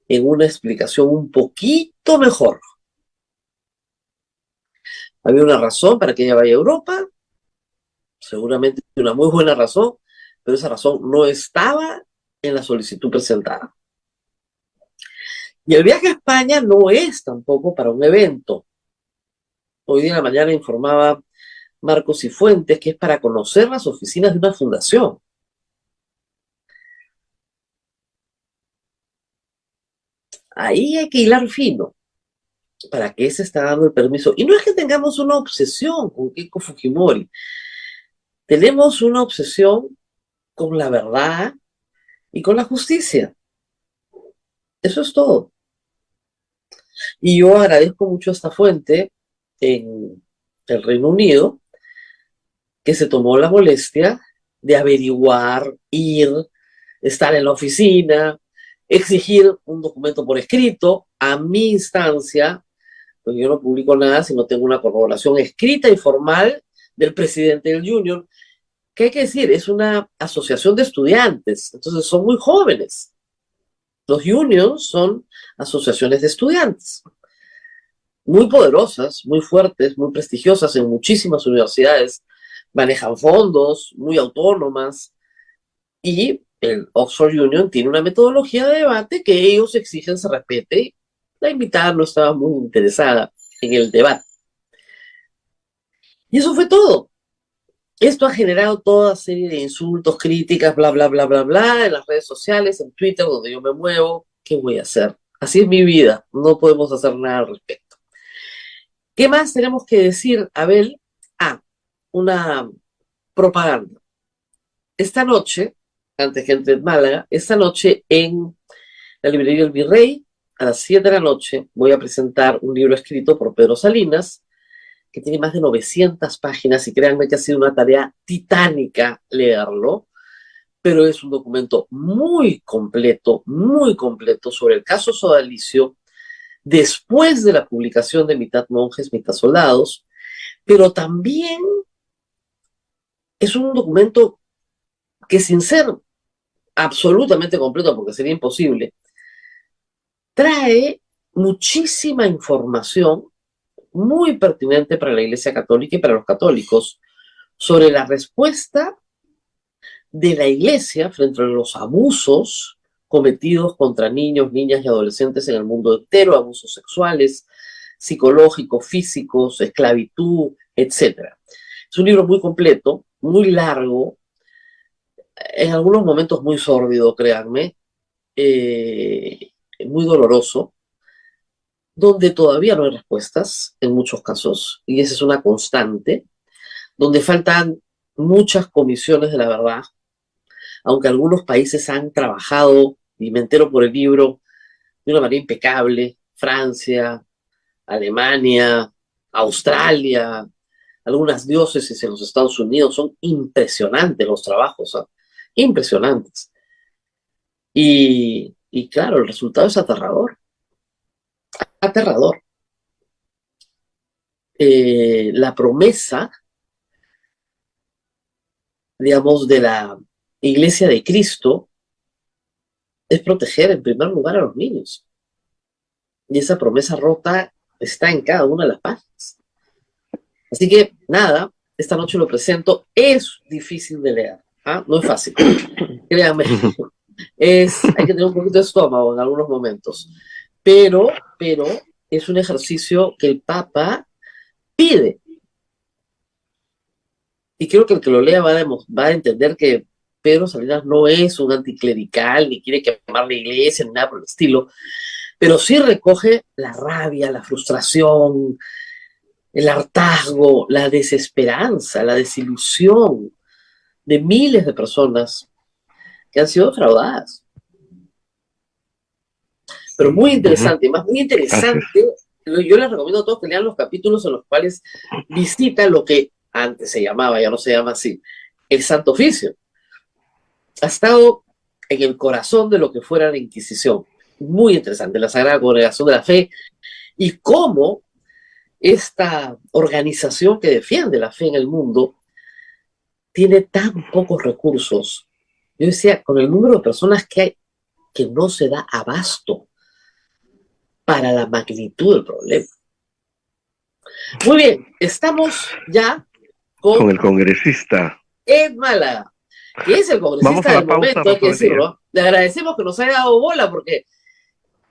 [SPEAKER 3] en una explicación un poquito mejor. Había una razón para que ella vaya a Europa, seguramente una muy buena razón, pero esa razón no estaba en la solicitud presentada. Y el viaje a España no es tampoco para un evento. Hoy día en la mañana informaba Marcos Cifuentes que es para conocer las oficinas de una fundación. Ahí hay que hilar fino. ¿Para qué se está dando el permiso? Y no es que tengamos una obsesión con Keiko Fujimori. Tenemos una obsesión con la verdad y con la justicia. Eso es todo. Y yo agradezco mucho a esta fuente en el Reino Unido que se tomó la molestia de averiguar, ir, estar en la oficina, exigir un documento por escrito a mi instancia, pues yo no publico nada si no tengo una corroboración escrita y formal del presidente del Union, que hay que decir, es una asociación de estudiantes, entonces son muy jóvenes. Los unions son asociaciones de estudiantes, muy poderosas, muy fuertes, muy prestigiosas en muchísimas universidades, manejan fondos, muy autónomas, y el Oxford Union tiene una metodología de debate que ellos exigen se respete. La invitada no estaba muy interesada en el debate. Y eso fue todo. Esto ha generado toda serie de insultos, críticas, bla, bla, bla, bla, bla, en las redes sociales, en Twitter, donde yo me muevo. ¿Qué voy a hacer? Así es mi vida, no podemos hacer nada al respecto. ¿Qué más tenemos que decir, Abel? Ah, una propaganda. Esta noche, antes que entre en Málaga, esta noche en la librería El Virrey, a las 7 de la noche, voy a presentar un libro escrito por Pedro Salinas, que tiene más de 900 páginas, y créanme que ha sido una tarea titánica leerlo, pero es un documento muy completo sobre el caso Sodalicio, después de la publicación de Mitad Monjes, Mitad Soldados, pero también es un documento que, sin ser absolutamente completo, porque sería imposible, trae muchísima información muy pertinente para la Iglesia Católica y para los católicos sobre la respuesta de la Iglesia frente a los abusos cometidos contra niños, niñas y adolescentes en el mundo entero, abusos sexuales, psicológicos, físicos, esclavitud, etc. Es un libro muy completo, muy largo, en algunos momentos muy sórdido, créanme, muy doloroso, donde todavía no hay respuestas en muchos casos, y esa es una constante, donde faltan muchas comisiones de la verdad, aunque algunos países han trabajado, y me entero por el libro, de una manera impecable: Francia, Alemania, Australia, algunas diócesis en los Estados Unidos. Son impresionantes los trabajos, ¿eh? Impresionantes. Y claro, el resultado es aterrador, aterrador. La promesa, digamos, de la Iglesia de Cristo es proteger en primer lugar a los niños. Y esa promesa rota está en cada una de las páginas. Así que, nada, esta noche lo presento. Es difícil de leer, ¿ah? No es fácil, créanme. Hay que tener un poquito de estómago en algunos momentos. Pero es un ejercicio que el Papa pide. Y creo que el que lo lea va a entender que Pedro Salinas no es un anticlerical, ni quiere quemar la iglesia, ni nada por el estilo, pero sí recoge la rabia, la frustración, el hartazgo, la desesperanza, la desilusión de miles de personas que han sido defraudadas. Pero muy interesante, más muy interesante, yo les recomiendo a todos que lean los capítulos en los cuales visita lo que antes se llamaba, ya no se llama así, el Santo Oficio. Ha estado en el corazón de lo que fuera la Inquisición. Muy interesante, la Sagrada Congregación de la Fe, y cómo esta organización que defiende la fe en el mundo tiene tan pocos recursos. Yo decía, con el número de personas que hay, que no se da abasto para la magnitud del problema. Muy bien, estamos ya
[SPEAKER 2] con el congresista
[SPEAKER 3] Ed Málaga, que es el congresista del momento, hay que decirlo. Le agradecemos que nos haya dado bola, porque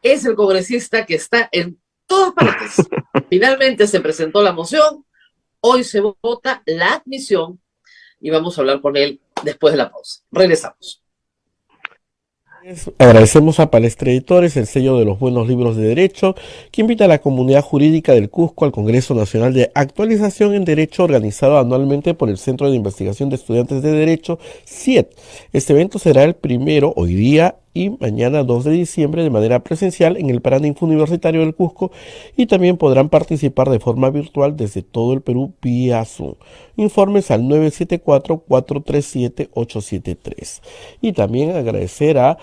[SPEAKER 3] es el congresista que está en todas partes. Finalmente se presentó la moción, hoy se vota la admisión y vamos a hablar con él después de la pausa. Regresamos.
[SPEAKER 2] Agradecemos a Palestra Editores, el sello de los buenos libros de derecho, que invita a la comunidad jurídica del Cusco al Congreso Nacional de Actualización en Derecho, organizado anualmente por el Centro de Investigación de Estudiantes de Derecho, CIED. Este evento será el primero, hoy día y mañana 2 de diciembre, de manera presencial en el Paraninfo Universitario del Cusco, y también podrán participar de forma virtual desde todo el Perú vía Zoom. Informes al 974-437-873. Y también agradecer a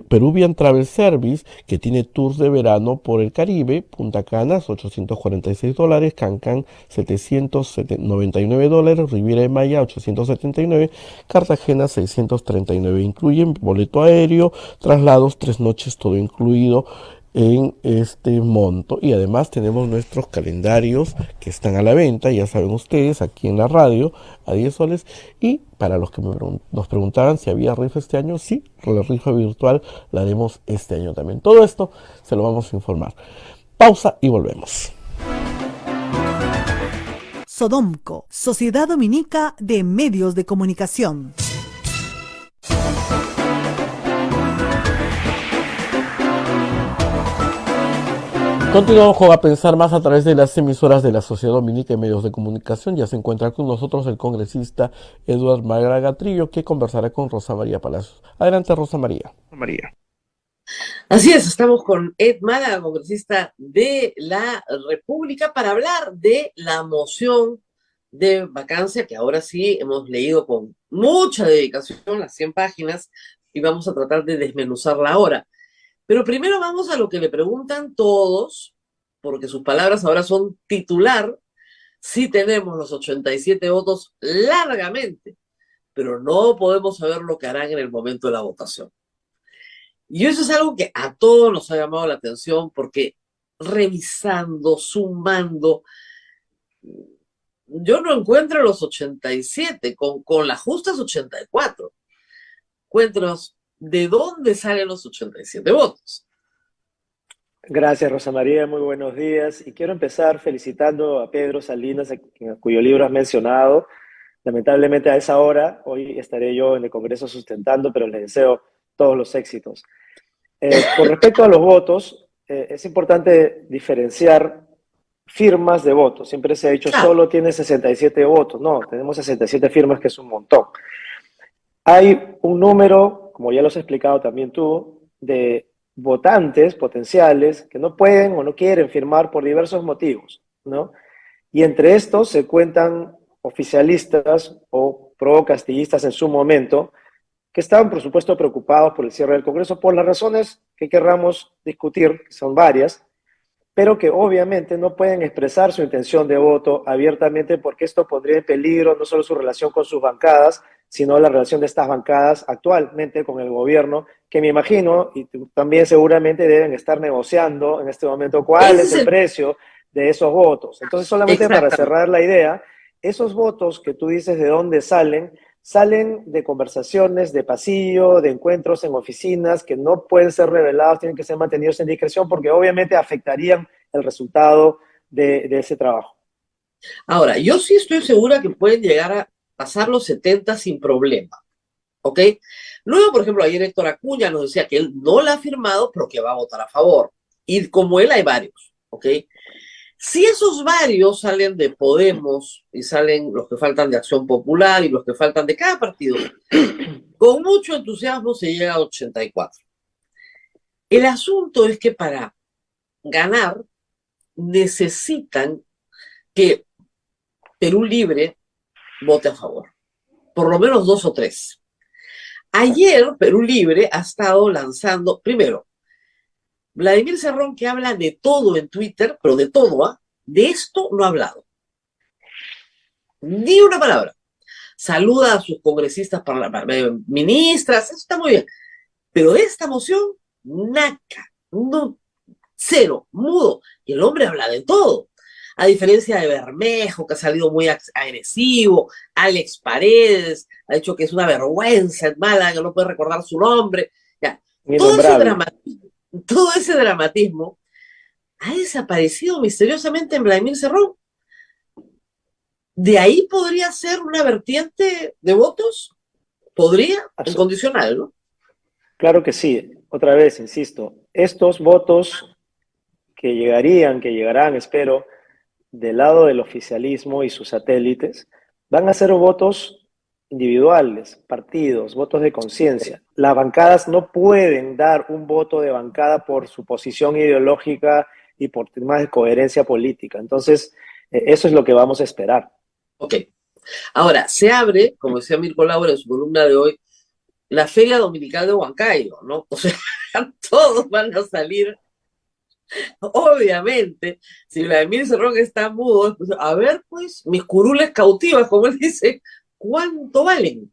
[SPEAKER 2] Peruvian Travel Service, que tiene tours de verano por el Caribe: Punta Canas, $846, Cancán, $799, Riviera de Maya, $879, Cartagena, $639. Incluyen boleto aéreo, traslados, 3 noches, todo incluido en este monto. Y además tenemos nuestros calendarios que están a la venta, ya saben ustedes, aquí en la radio, a 10 soles. Y para los que nos preguntaban si había rifa este año, sí, la rifa virtual la haremos este año también. Todo esto se lo vamos a informar. Pausa y volvemos.
[SPEAKER 4] Sodomco, Sociedad Dominica de Medios de Comunicación.
[SPEAKER 2] Continuamos con A Pensar Más a través de las emisoras de la Sociedad Dominica de Medios de Comunicación. Ya se encuentra con nosotros el congresista Eduardo Málaga Trillo, que conversará con Rosa María Palacios. Adelante, Rosa María.
[SPEAKER 3] Así es, estamos con Ed Málaga, congresista de la República, para hablar de la moción de vacancia, que ahora sí hemos leído con mucha dedicación, las 100 páginas, y vamos a tratar de desmenuzarla ahora. Pero primero vamos a lo que le preguntan todos, porque sus palabras ahora son titular. Sí tenemos los 87 votos largamente, pero no podemos saber lo que harán en el momento de la votación. Y eso es algo que a todos nos ha llamado la atención, porque revisando, sumando, yo no encuentro los 87, con las justas 84. Encuentros de dónde salen los 87 votos.
[SPEAKER 5] Gracias, Rosa María, muy buenos días. Y quiero empezar felicitando a Pedro Salinas, cuyo libro has mencionado. Lamentablemente a esa hora, hoy estaré yo en el Congreso sustentando, pero les deseo todos los éxitos. Con respecto a los votos, es importante diferenciar firmas de votos. Siempre se ha dicho, solo tiene 67 votos. No, tenemos 67 firmas, que es un montón. Hay un número, como ya los has explicado también tú, de votantes potenciales que no pueden o no quieren firmar por diversos motivos, ¿no? Y entre estos se cuentan oficialistas o pro-castillistas en su momento, que estaban, por supuesto, preocupados por el cierre del Congreso, por las razones que querramos discutir, que son varias, pero que obviamente no pueden expresar su intención de voto abiertamente, porque esto pondría en peligro no solo su relación con sus bancadas, sino la relación de estas bancadas actualmente con el gobierno, que me imagino, y también seguramente deben estar negociando en este momento cuál es el precio de esos votos. Entonces, solamente para cerrar la idea, esos votos que tú dices de dónde salen, salen de conversaciones, de pasillo, de encuentros en oficinas que no pueden ser revelados, tienen que ser mantenidos en discreción, porque obviamente afectarían el resultado de ese trabajo.
[SPEAKER 3] Ahora, yo sí estoy segura que pueden llegar a pasar los 70 sin problema, ¿ok? Luego, por ejemplo, ayer Héctor Acuña nos decía que él no la ha firmado, pero que va a votar a favor. Y como él hay varios, ¿ok? Si esos varios salen de Podemos y salen los que faltan de Acción Popular y los que faltan de cada partido, con mucho entusiasmo se llega a 84. El asunto es que para ganar necesitan que Perú Libre vote a favor, por lo menos 2 o 3. Ayer Perú Libre ha estado lanzando, primero, Vladimir Cerrón, que habla de todo en Twitter, pero de todo, de esto no ha hablado. Ni una palabra. Saluda a sus congresistas, ministras, eso está muy bien. Pero de esta moción, naca, no, cero, mudo. Y el hombre habla de todo. A diferencia de Bermejo, que ha salido muy agresivo, Alex Paredes ha dicho que es una vergüenza en Málaga, que no puede recordar su nombre. Ya. Todo ese dramatismo ha desaparecido misteriosamente en Vladimir Cerrón. ¿De ahí podría ser una vertiente de votos? Podría, en condicional, ¿no?
[SPEAKER 5] Claro que sí. Otra vez, insisto, estos votos que llegarán, espero, del lado del oficialismo y sus satélites, van a ser votos individuales, partidos, votos de conciencia. Las bancadas no pueden dar un voto de bancada por su posición ideológica y por temas de coherencia política. Entonces, eso es lo que vamos a esperar.
[SPEAKER 3] Ok. Ahora, se abre, como decía Mirko Laura en su columna de hoy, la Feria Dominical de Huancayo, ¿no? O sea, todos van a salir. Obviamente, si Vladimir Cerrón está mudo, pues, a ver, pues, mis curules cautivas, como él dice, ¿cuánto valen?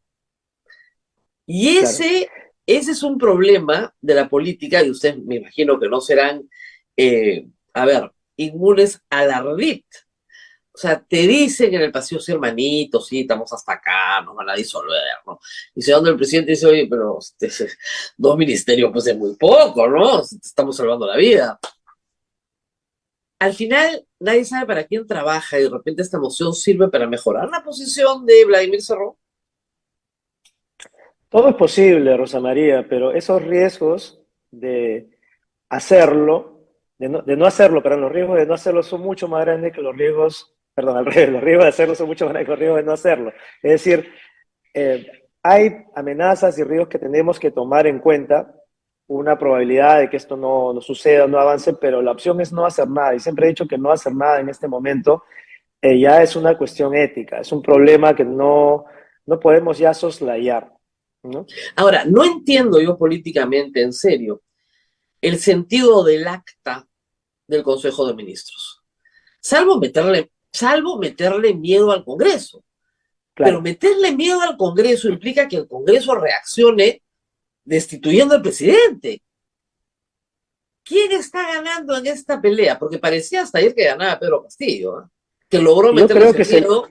[SPEAKER 3] Y ese es un problema de la política, y ustedes me imagino que no serán, inmunes al ardid. O sea, te dicen en el pasillo, sí, hermanito, sí, estamos hasta acá, nos van a disolver, ¿no? Y donde el presidente dice, oye, pero 2 ministerios, pues es muy poco, ¿no? Estamos salvando la vida. Al final, nadie sabe para quién trabaja y de repente esta moción sirve para mejorar la posición de Vladimir Cerrón.
[SPEAKER 5] Todo es posible, Rosa María, pero esos riesgos de hacerlo, de no hacerlo, pero los riesgos de no hacerlo son mucho más grandes que los riesgos, perdón, al revés, los riesgos de hacerlo son mucho más grandes que los riesgos de no hacerlo. Es decir, hay amenazas y riesgos que tenemos que tomar en cuenta, una probabilidad de que esto no suceda, no avance, pero la opción es no hacer nada. Y siempre he dicho que no hacer nada en este momento ya es una cuestión ética, es un problema que no podemos ya soslayar, ¿no?
[SPEAKER 3] Ahora, no entiendo yo políticamente, en serio, el sentido del acta del Consejo de Ministros, salvo meterle miedo al Congreso. Pero
[SPEAKER 5] Claro.
[SPEAKER 3] meterle miedo al Congreso implica que el Congreso reaccione destituyendo al presidente. ¿Quién está ganando en esta pelea? Porque parecía hasta ayer que ganaba Pedro Castillo, ¿eh? Que logró
[SPEAKER 5] Yo
[SPEAKER 3] meterle
[SPEAKER 5] creo
[SPEAKER 3] ese
[SPEAKER 5] que
[SPEAKER 3] miedo,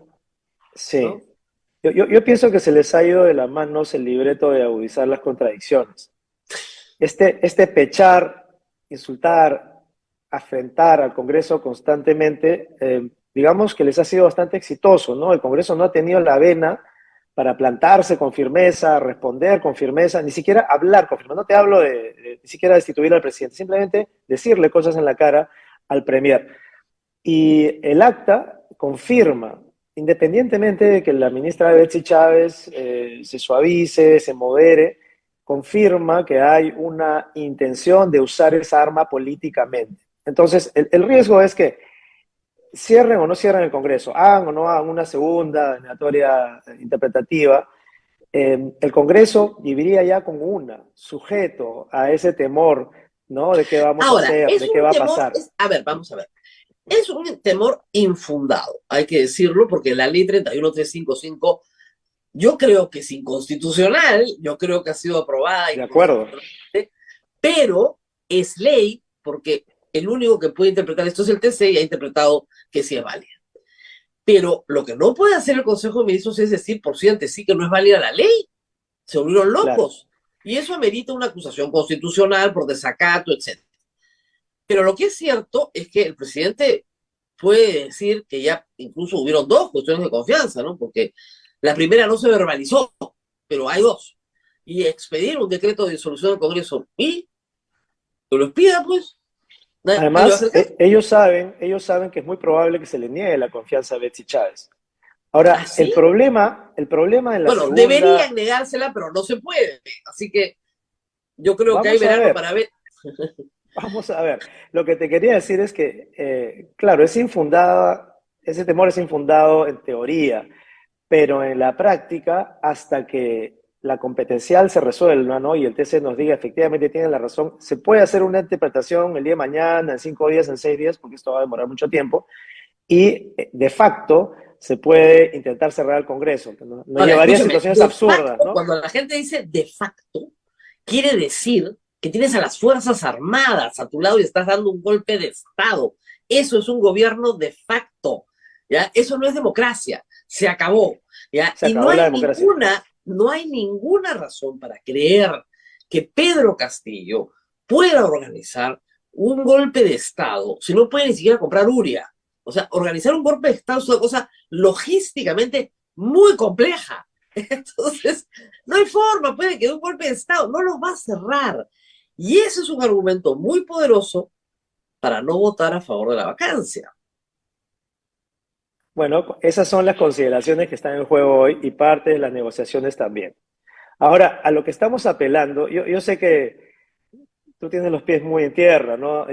[SPEAKER 5] sí.
[SPEAKER 3] ¿no?
[SPEAKER 5] Yo pienso que se les ha ido de las manos el libreto de agudizar las contradicciones. Este pechar, insultar, afrentar al Congreso constantemente, digamos que les ha sido bastante exitoso, ¿no? El Congreso no ha tenido la vena para plantarse con firmeza, responder con firmeza, ni siquiera hablar con firmeza. No te hablo ni siquiera destituir al presidente, simplemente decirle cosas en la cara al premier. Y el acta confirma, independientemente de que la ministra Betsy Chávez se suavice, se modere, confirma que hay una intención de usar esa arma políticamente. Entonces, el riesgo es que cierren o no cierren el Congreso, hagan o no hagan una segunda denegatoria interpretativa, el Congreso viviría ya como sujeto a ese temor, ¿no? De qué vamos a
[SPEAKER 3] Ahora,
[SPEAKER 5] hacer,
[SPEAKER 3] es
[SPEAKER 5] de qué
[SPEAKER 3] un
[SPEAKER 5] va a
[SPEAKER 3] temor,
[SPEAKER 5] pasar.
[SPEAKER 3] a ver, vamos a ver, es un temor infundado, hay que decirlo, porque la ley 31355 yo creo que es inconstitucional, yo creo que ha sido aprobada
[SPEAKER 5] De acuerdo.
[SPEAKER 3] inconstitucionalmente, pero es ley porque el único que puede interpretar esto es el TC y ha interpretado que sí es válida. Pero lo que no puede hacer el Consejo de Ministros es decir por sí ante sí que no es válida la ley. Se volvieron
[SPEAKER 5] Claro.
[SPEAKER 3] locos. Y eso amerita una acusación constitucional por desacato, etc. Pero lo que es cierto es que el presidente puede decir que ya incluso hubieron dos cuestiones de confianza, ¿no? Porque la primera no se verbalizó, pero hay dos. Y expedir un decreto de disolución del Congreso y que lo pida, pues, nadie le va a hacer
[SPEAKER 5] Además,
[SPEAKER 3] caso.
[SPEAKER 5] ellos saben que es muy probable que se le niegue la confianza a Betsy Chávez. Ahora,
[SPEAKER 3] ¿Así?
[SPEAKER 5] el problema en la
[SPEAKER 3] Bueno, deberían
[SPEAKER 5] segunda,
[SPEAKER 3] negársela, pero no se puede. Así que yo creo que hay
[SPEAKER 5] vamos a
[SPEAKER 3] verano
[SPEAKER 5] ver,
[SPEAKER 3] para ver.
[SPEAKER 5] vamos a ver. Lo que te quería decir es que, claro, es infundada, ese temor es infundado en teoría, pero en la práctica, hasta que la competencial se resuelva, ¿no? Y el TC nos diga efectivamente tiene la razón, se puede hacer una interpretación el día de mañana, en 5 días, en 6 días, porque esto va a demorar mucho tiempo, y de facto se puede intentar cerrar el Congreso. No
[SPEAKER 3] Ahora,
[SPEAKER 5] llevaría a
[SPEAKER 3] escúchame,
[SPEAKER 5] situaciones
[SPEAKER 3] de
[SPEAKER 5] absurdas,
[SPEAKER 3] facto,
[SPEAKER 5] ¿no?
[SPEAKER 3] cuando la gente dice de facto, quiere decir que tienes a las Fuerzas Armadas a tu lado y estás dando un golpe de Estado. Eso es un gobierno de facto, ¿ya? Eso no es democracia, se acabó, ¿ya?
[SPEAKER 5] Se
[SPEAKER 3] Y
[SPEAKER 5] acabó la democracia.
[SPEAKER 3] no hay ninguna razón para creer que Pedro Castillo pueda organizar un golpe de Estado si no puede ni siquiera comprar Uria. O sea, organizar un golpe de Estado es una cosa logísticamente muy compleja. Entonces, no hay forma, puede que de un golpe de Estado no lo va a cerrar. Y ese es un argumento muy poderoso para no votar a favor de la vacancia.
[SPEAKER 5] Bueno, esas son las consideraciones que están en juego hoy y parte de las negociaciones también. Ahora, a lo que estamos apelando, yo sé que tú tienes los pies muy en tierra, ¿no?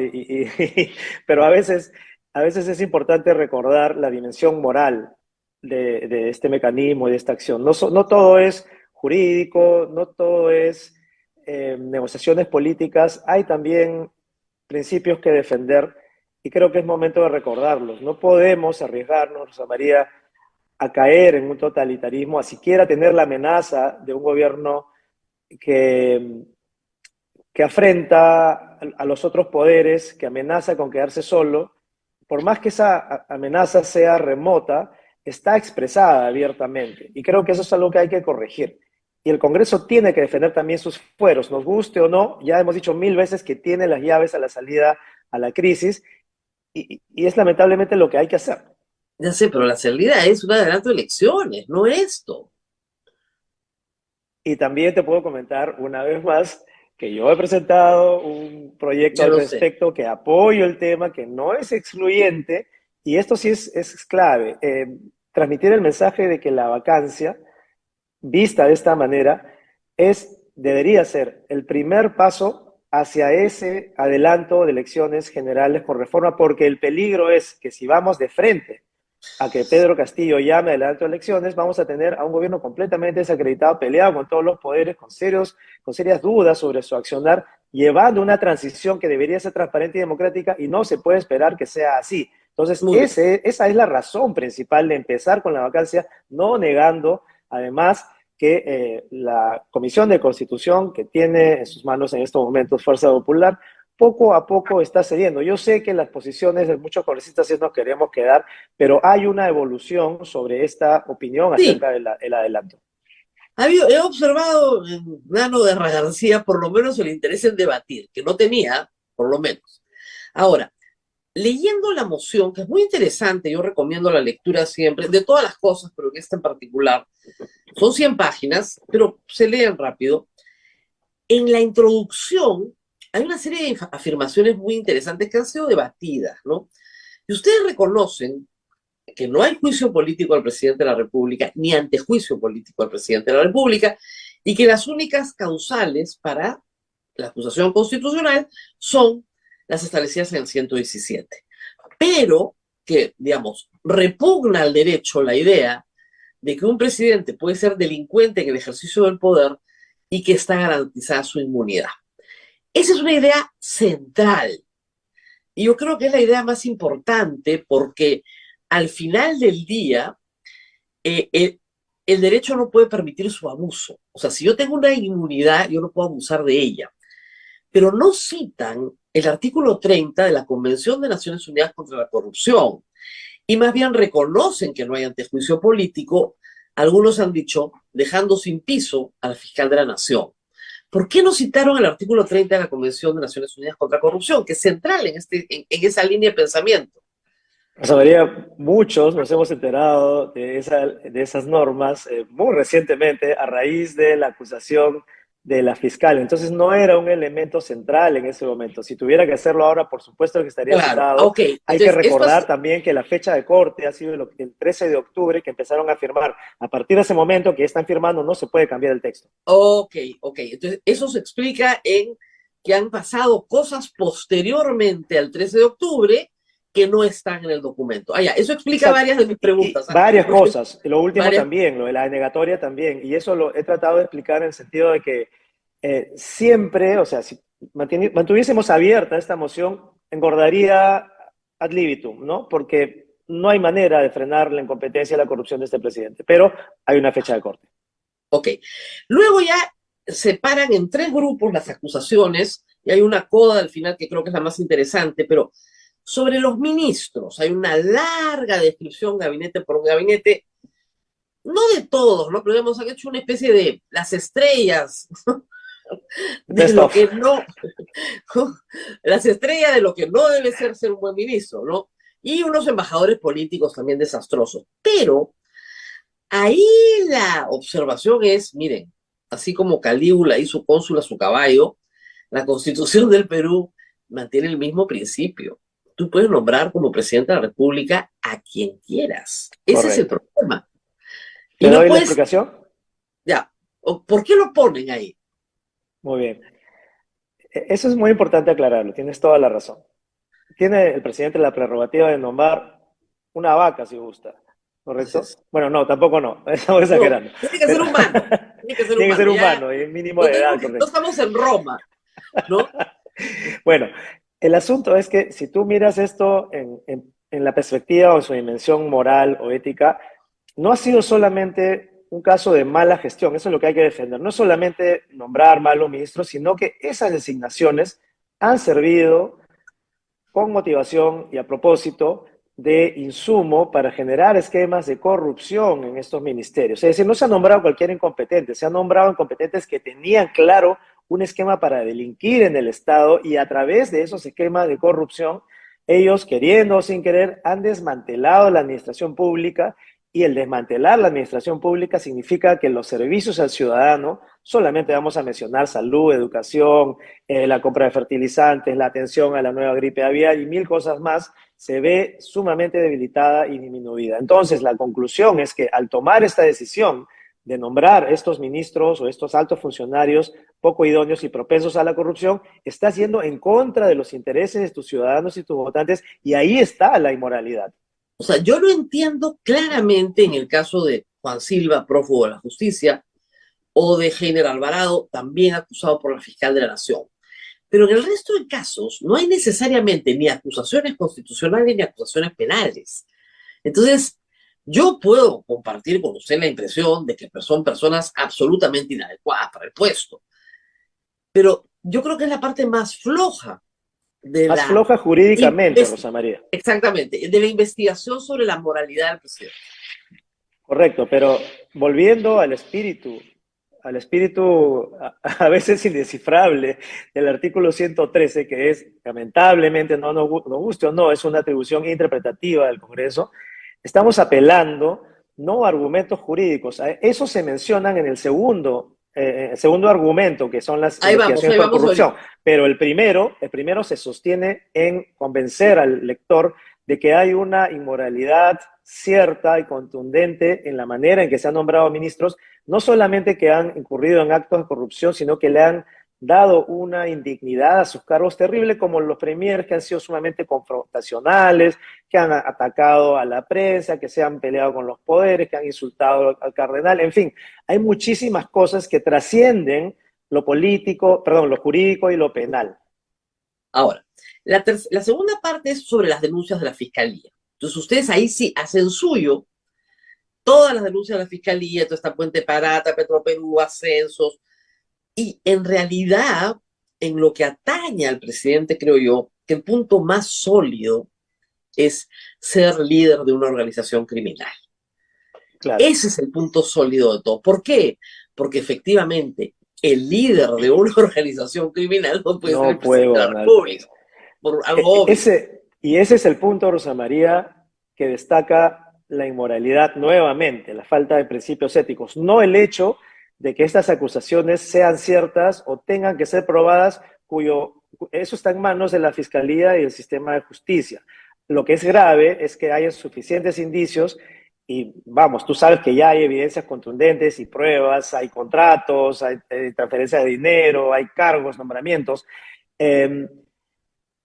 [SPEAKER 5] Pero a veces es importante recordar la dimensión moral de este mecanismo y de esta acción. No todo es jurídico, no todo es negociaciones políticas, hay también principios que defender y creo que es momento de recordarlos. No podemos arriesgarnos, Rosa María, a caer en un totalitarismo, a siquiera tener la amenaza de un gobierno que afrenta a los otros poderes, que amenaza con quedarse solo, por más que esa amenaza sea remota, está expresada abiertamente. Y creo que eso es algo que hay que corregir. Y el Congreso tiene que defender también sus fueros, nos guste o no, ya hemos dicho 1000 veces que tiene las llaves a la salida a la crisis, y es lamentablemente lo que hay que hacer.
[SPEAKER 3] Ya sé, pero la salida es un adelanto de elecciones, no esto.
[SPEAKER 5] Y también te puedo comentar una vez más que yo he presentado un proyecto
[SPEAKER 3] Yo
[SPEAKER 5] al
[SPEAKER 3] lo sé.
[SPEAKER 5] respecto, que apoyo el tema, que no es excluyente, y esto sí es clave. Transmitir el mensaje de que la vacancia, vista de esta manera, debería ser el primer paso hacia ese adelanto de elecciones generales por reforma, porque el peligro es que si vamos de frente a que Pedro Castillo llame adelanto de elecciones, vamos a tener a un gobierno completamente desacreditado, peleado con todos los poderes, con serias dudas sobre su accionar, llevando una transición que debería ser transparente y democrática, y no se puede esperar que sea así. Entonces,
[SPEAKER 3] Muy bien.
[SPEAKER 5] esa es la razón principal de empezar con la vacancia, no negando, además, que la Comisión de Constitución, que tiene en sus manos en estos momentos Fuerza Popular, poco a poco está cediendo. Yo sé que las posiciones de muchos congresistas sí nos queremos quedar, pero hay una evolución sobre esta opinión
[SPEAKER 3] Sí,
[SPEAKER 5] acerca del adelanto.
[SPEAKER 3] he observado en Nano de García por lo menos el interés en debatir, que no tenía, por lo menos. Ahora, leyendo la moción, que es muy interesante, yo recomiendo la lectura siempre, de todas las cosas, pero que esta en particular, son 100 páginas, pero se leen rápido. En la introducción hay una serie de afirmaciones muy interesantes que han sido debatidas, ¿no? Y ustedes reconocen que no hay juicio político al presidente de la República, ni antejuicio político al presidente de la República, y que las únicas causales para la acusación constitucional son las establecidas en el 117. Pero que, digamos, repugna al derecho la idea de que un presidente puede ser delincuente en el ejercicio del poder y que está garantizada su inmunidad. Esa es una idea central. Y yo creo que es la idea más importante porque al final del día, eh, el, el derecho no puede permitir su abuso. O sea, si yo tengo una inmunidad, yo no puedo abusar de ella. Pero no citan el artículo 30 de la Convención de Naciones Unidas contra la Corrupción y más bien reconocen que no hay antejuicio político. Algunos han dicho, dejando sin piso al fiscal de la Nación. ¿Por qué no citaron el artículo 30 de la Convención de Naciones Unidas contra la Corrupción, que es central en esa línea de pensamiento?
[SPEAKER 5] Rosa María, muchos nos hemos enterado de esas normas muy recientemente a raíz de la acusación de la fiscal. Entonces no era un elemento central en ese momento. Si tuviera que hacerlo ahora, por supuesto que estaría
[SPEAKER 3] Claro,
[SPEAKER 5] citado.
[SPEAKER 3] ok.
[SPEAKER 5] Hay que
[SPEAKER 3] Entonces, esto es.
[SPEAKER 5] recordar también que la fecha de corte ha sido el 13 de octubre que empezaron a firmar. A partir de ese momento que están firmando no se puede cambiar el texto.
[SPEAKER 3] Ok, ok. Entonces, eso se explica en que han pasado cosas posteriormente al 13 de octubre que no están en el documento. Ah, ya, eso explica
[SPEAKER 5] Exacto.
[SPEAKER 3] varias de mis
[SPEAKER 5] Y
[SPEAKER 3] preguntas. ¿Ah?
[SPEAKER 5] varias
[SPEAKER 3] Porque
[SPEAKER 5] cosas. Lo último
[SPEAKER 3] varias.
[SPEAKER 5] también, lo de la denegatoria también. Y eso lo he tratado de explicar en el sentido de que siempre, o sea, si mantuviésemos abierta esta moción, engordaría ad libitum, ¿no? Porque no hay manera de frenar la incompetencia y la corrupción de este presidente. Pero hay una fecha de corte.
[SPEAKER 3] Ok. Luego ya separan en tres grupos las acusaciones y hay una coda al final que creo que es la más interesante, pero sobre los ministros hay una larga descripción gabinete por gabinete, no de todos, ¿no? Pero hemos hecho una especie de las estrellas de
[SPEAKER 5] Best
[SPEAKER 3] lo
[SPEAKER 5] of.
[SPEAKER 3] que no, las estrellas de lo que no debe ser un buen ministro, ¿no? Y unos embajadores políticos también desastrosos. Pero ahí la observación es, miren, así como Calígula hizo cónsul a su caballo, la Constitución del Perú mantiene el mismo principio. Tú puedes nombrar como presidente de la República a quien quieras. Ese es el
[SPEAKER 5] Correcto.
[SPEAKER 3] problema. Y
[SPEAKER 5] ¿Te
[SPEAKER 3] no
[SPEAKER 5] doy la
[SPEAKER 3] puedes,
[SPEAKER 5] explicación?
[SPEAKER 3] ya, ¿por qué lo ponen ahí?
[SPEAKER 5] Muy bien. Eso es muy importante aclararlo. Tienes toda la razón. Tiene el presidente la prerrogativa de nombrar una vaca si gusta, ¿correcto?
[SPEAKER 3] Entonces,
[SPEAKER 5] Bueno, no, tampoco no, estamos
[SPEAKER 3] no,
[SPEAKER 5] exagerando.
[SPEAKER 3] tiene que ser
[SPEAKER 5] Pero
[SPEAKER 3] humano, tiene que ser
[SPEAKER 5] tiene que ser
[SPEAKER 3] humano, ya,
[SPEAKER 5] humano y el mínimo
[SPEAKER 3] no,
[SPEAKER 5] de edad,
[SPEAKER 3] no
[SPEAKER 5] correcto.
[SPEAKER 3] estamos en Roma, ¿no?
[SPEAKER 5] Bueno, el asunto es que si tú miras esto en la perspectiva o en su dimensión moral o ética, no ha sido solamente un caso de mala gestión, eso es lo que hay que defender. No es solamente nombrar malos ministros, sino que esas designaciones han servido con motivación y a propósito de insumo para generar esquemas de corrupción en estos ministerios. Es decir, no se ha nombrado cualquier incompetente, se han nombrado incompetentes que tenían claro un esquema para delinquir en el Estado y a través de esos esquemas de corrupción Ellos, queriendo o sin querer, han desmantelado la administración pública, y el desmantelar la administración pública significa que los servicios al ciudadano, solamente vamos a mencionar salud, educación, la compra de fertilizantes, la atención a la nueva gripe aviar y mil cosas más, se ve sumamente debilitada y disminuida. Entonces, la conclusión es que al tomar esta decisión de nombrar estos ministros o estos altos funcionarios poco idóneos y propensos a la corrupción, está yendo en contra de los intereses de tus ciudadanos y tus votantes, y ahí está la inmoralidad.
[SPEAKER 3] O sea, yo lo entiendo claramente en el caso de Juan Silva, prófugo de la justicia, o de Heiner Alvarado, también acusado por la fiscal de la Nación. Pero en el resto de casos no hay necesariamente ni acusaciones constitucionales ni acusaciones penales. Entonces, yo puedo compartir con usted la impresión de que son personas absolutamente inadecuadas para el puesto. Pero yo creo que es la parte más floja de
[SPEAKER 5] Más floja jurídicamente, Rosa María.
[SPEAKER 3] Exactamente, de la investigación sobre la moralidad del presidente.
[SPEAKER 5] Correcto, pero volviendo al espíritu a veces indescifrable del artículo 113, que es, lamentablemente, no nos guste o no, es una atribución interpretativa del Congreso, estamos apelando no a argumentos jurídicos. Esos se mencionan en el segundo argumento, que son las investigaciones por corrupción. Pero el primero se sostiene en convencer al lector de que hay una inmoralidad cierta y contundente en la manera en que se han nombrado ministros, no solamente que han incurrido en actos de corrupción, sino que le han dado una indignidad a sus cargos terrible, como los premiers que han sido sumamente confrontacionales, que han atacado a la prensa, que se han peleado con los poderes, que han insultado al cardenal, en fin, hay muchísimas cosas que trascienden lo político, perdón, lo jurídico y lo penal.
[SPEAKER 3] Ahora, la segunda parte es sobre las denuncias de la Fiscalía. Entonces ustedes ahí sí hacen suyo todas las denuncias de la Fiscalía, toda esta Puente Parata, Petroperú, ascensos, y en realidad, en lo que atañe al presidente, creo yo, que el punto más sólido es ser líder de una organización criminal. Claro. Ese es el punto sólido de todo. ¿Por qué? Porque efectivamente el líder de una organización criminal no puede ser el presidente de la República. Por algo obvio.
[SPEAKER 5] Y ese es el punto, Rosa María, que destaca la inmoralidad nuevamente, la falta de principios éticos, no el hecho de que estas acusaciones sean ciertas o tengan que ser probadas, eso está en manos de la Fiscalía y el sistema de justicia. Lo que es grave es que haya suficientes indicios y, vamos, tú sabes que ya hay evidencias contundentes y pruebas, hay contratos, hay transferencia de dinero, hay cargos, nombramientos,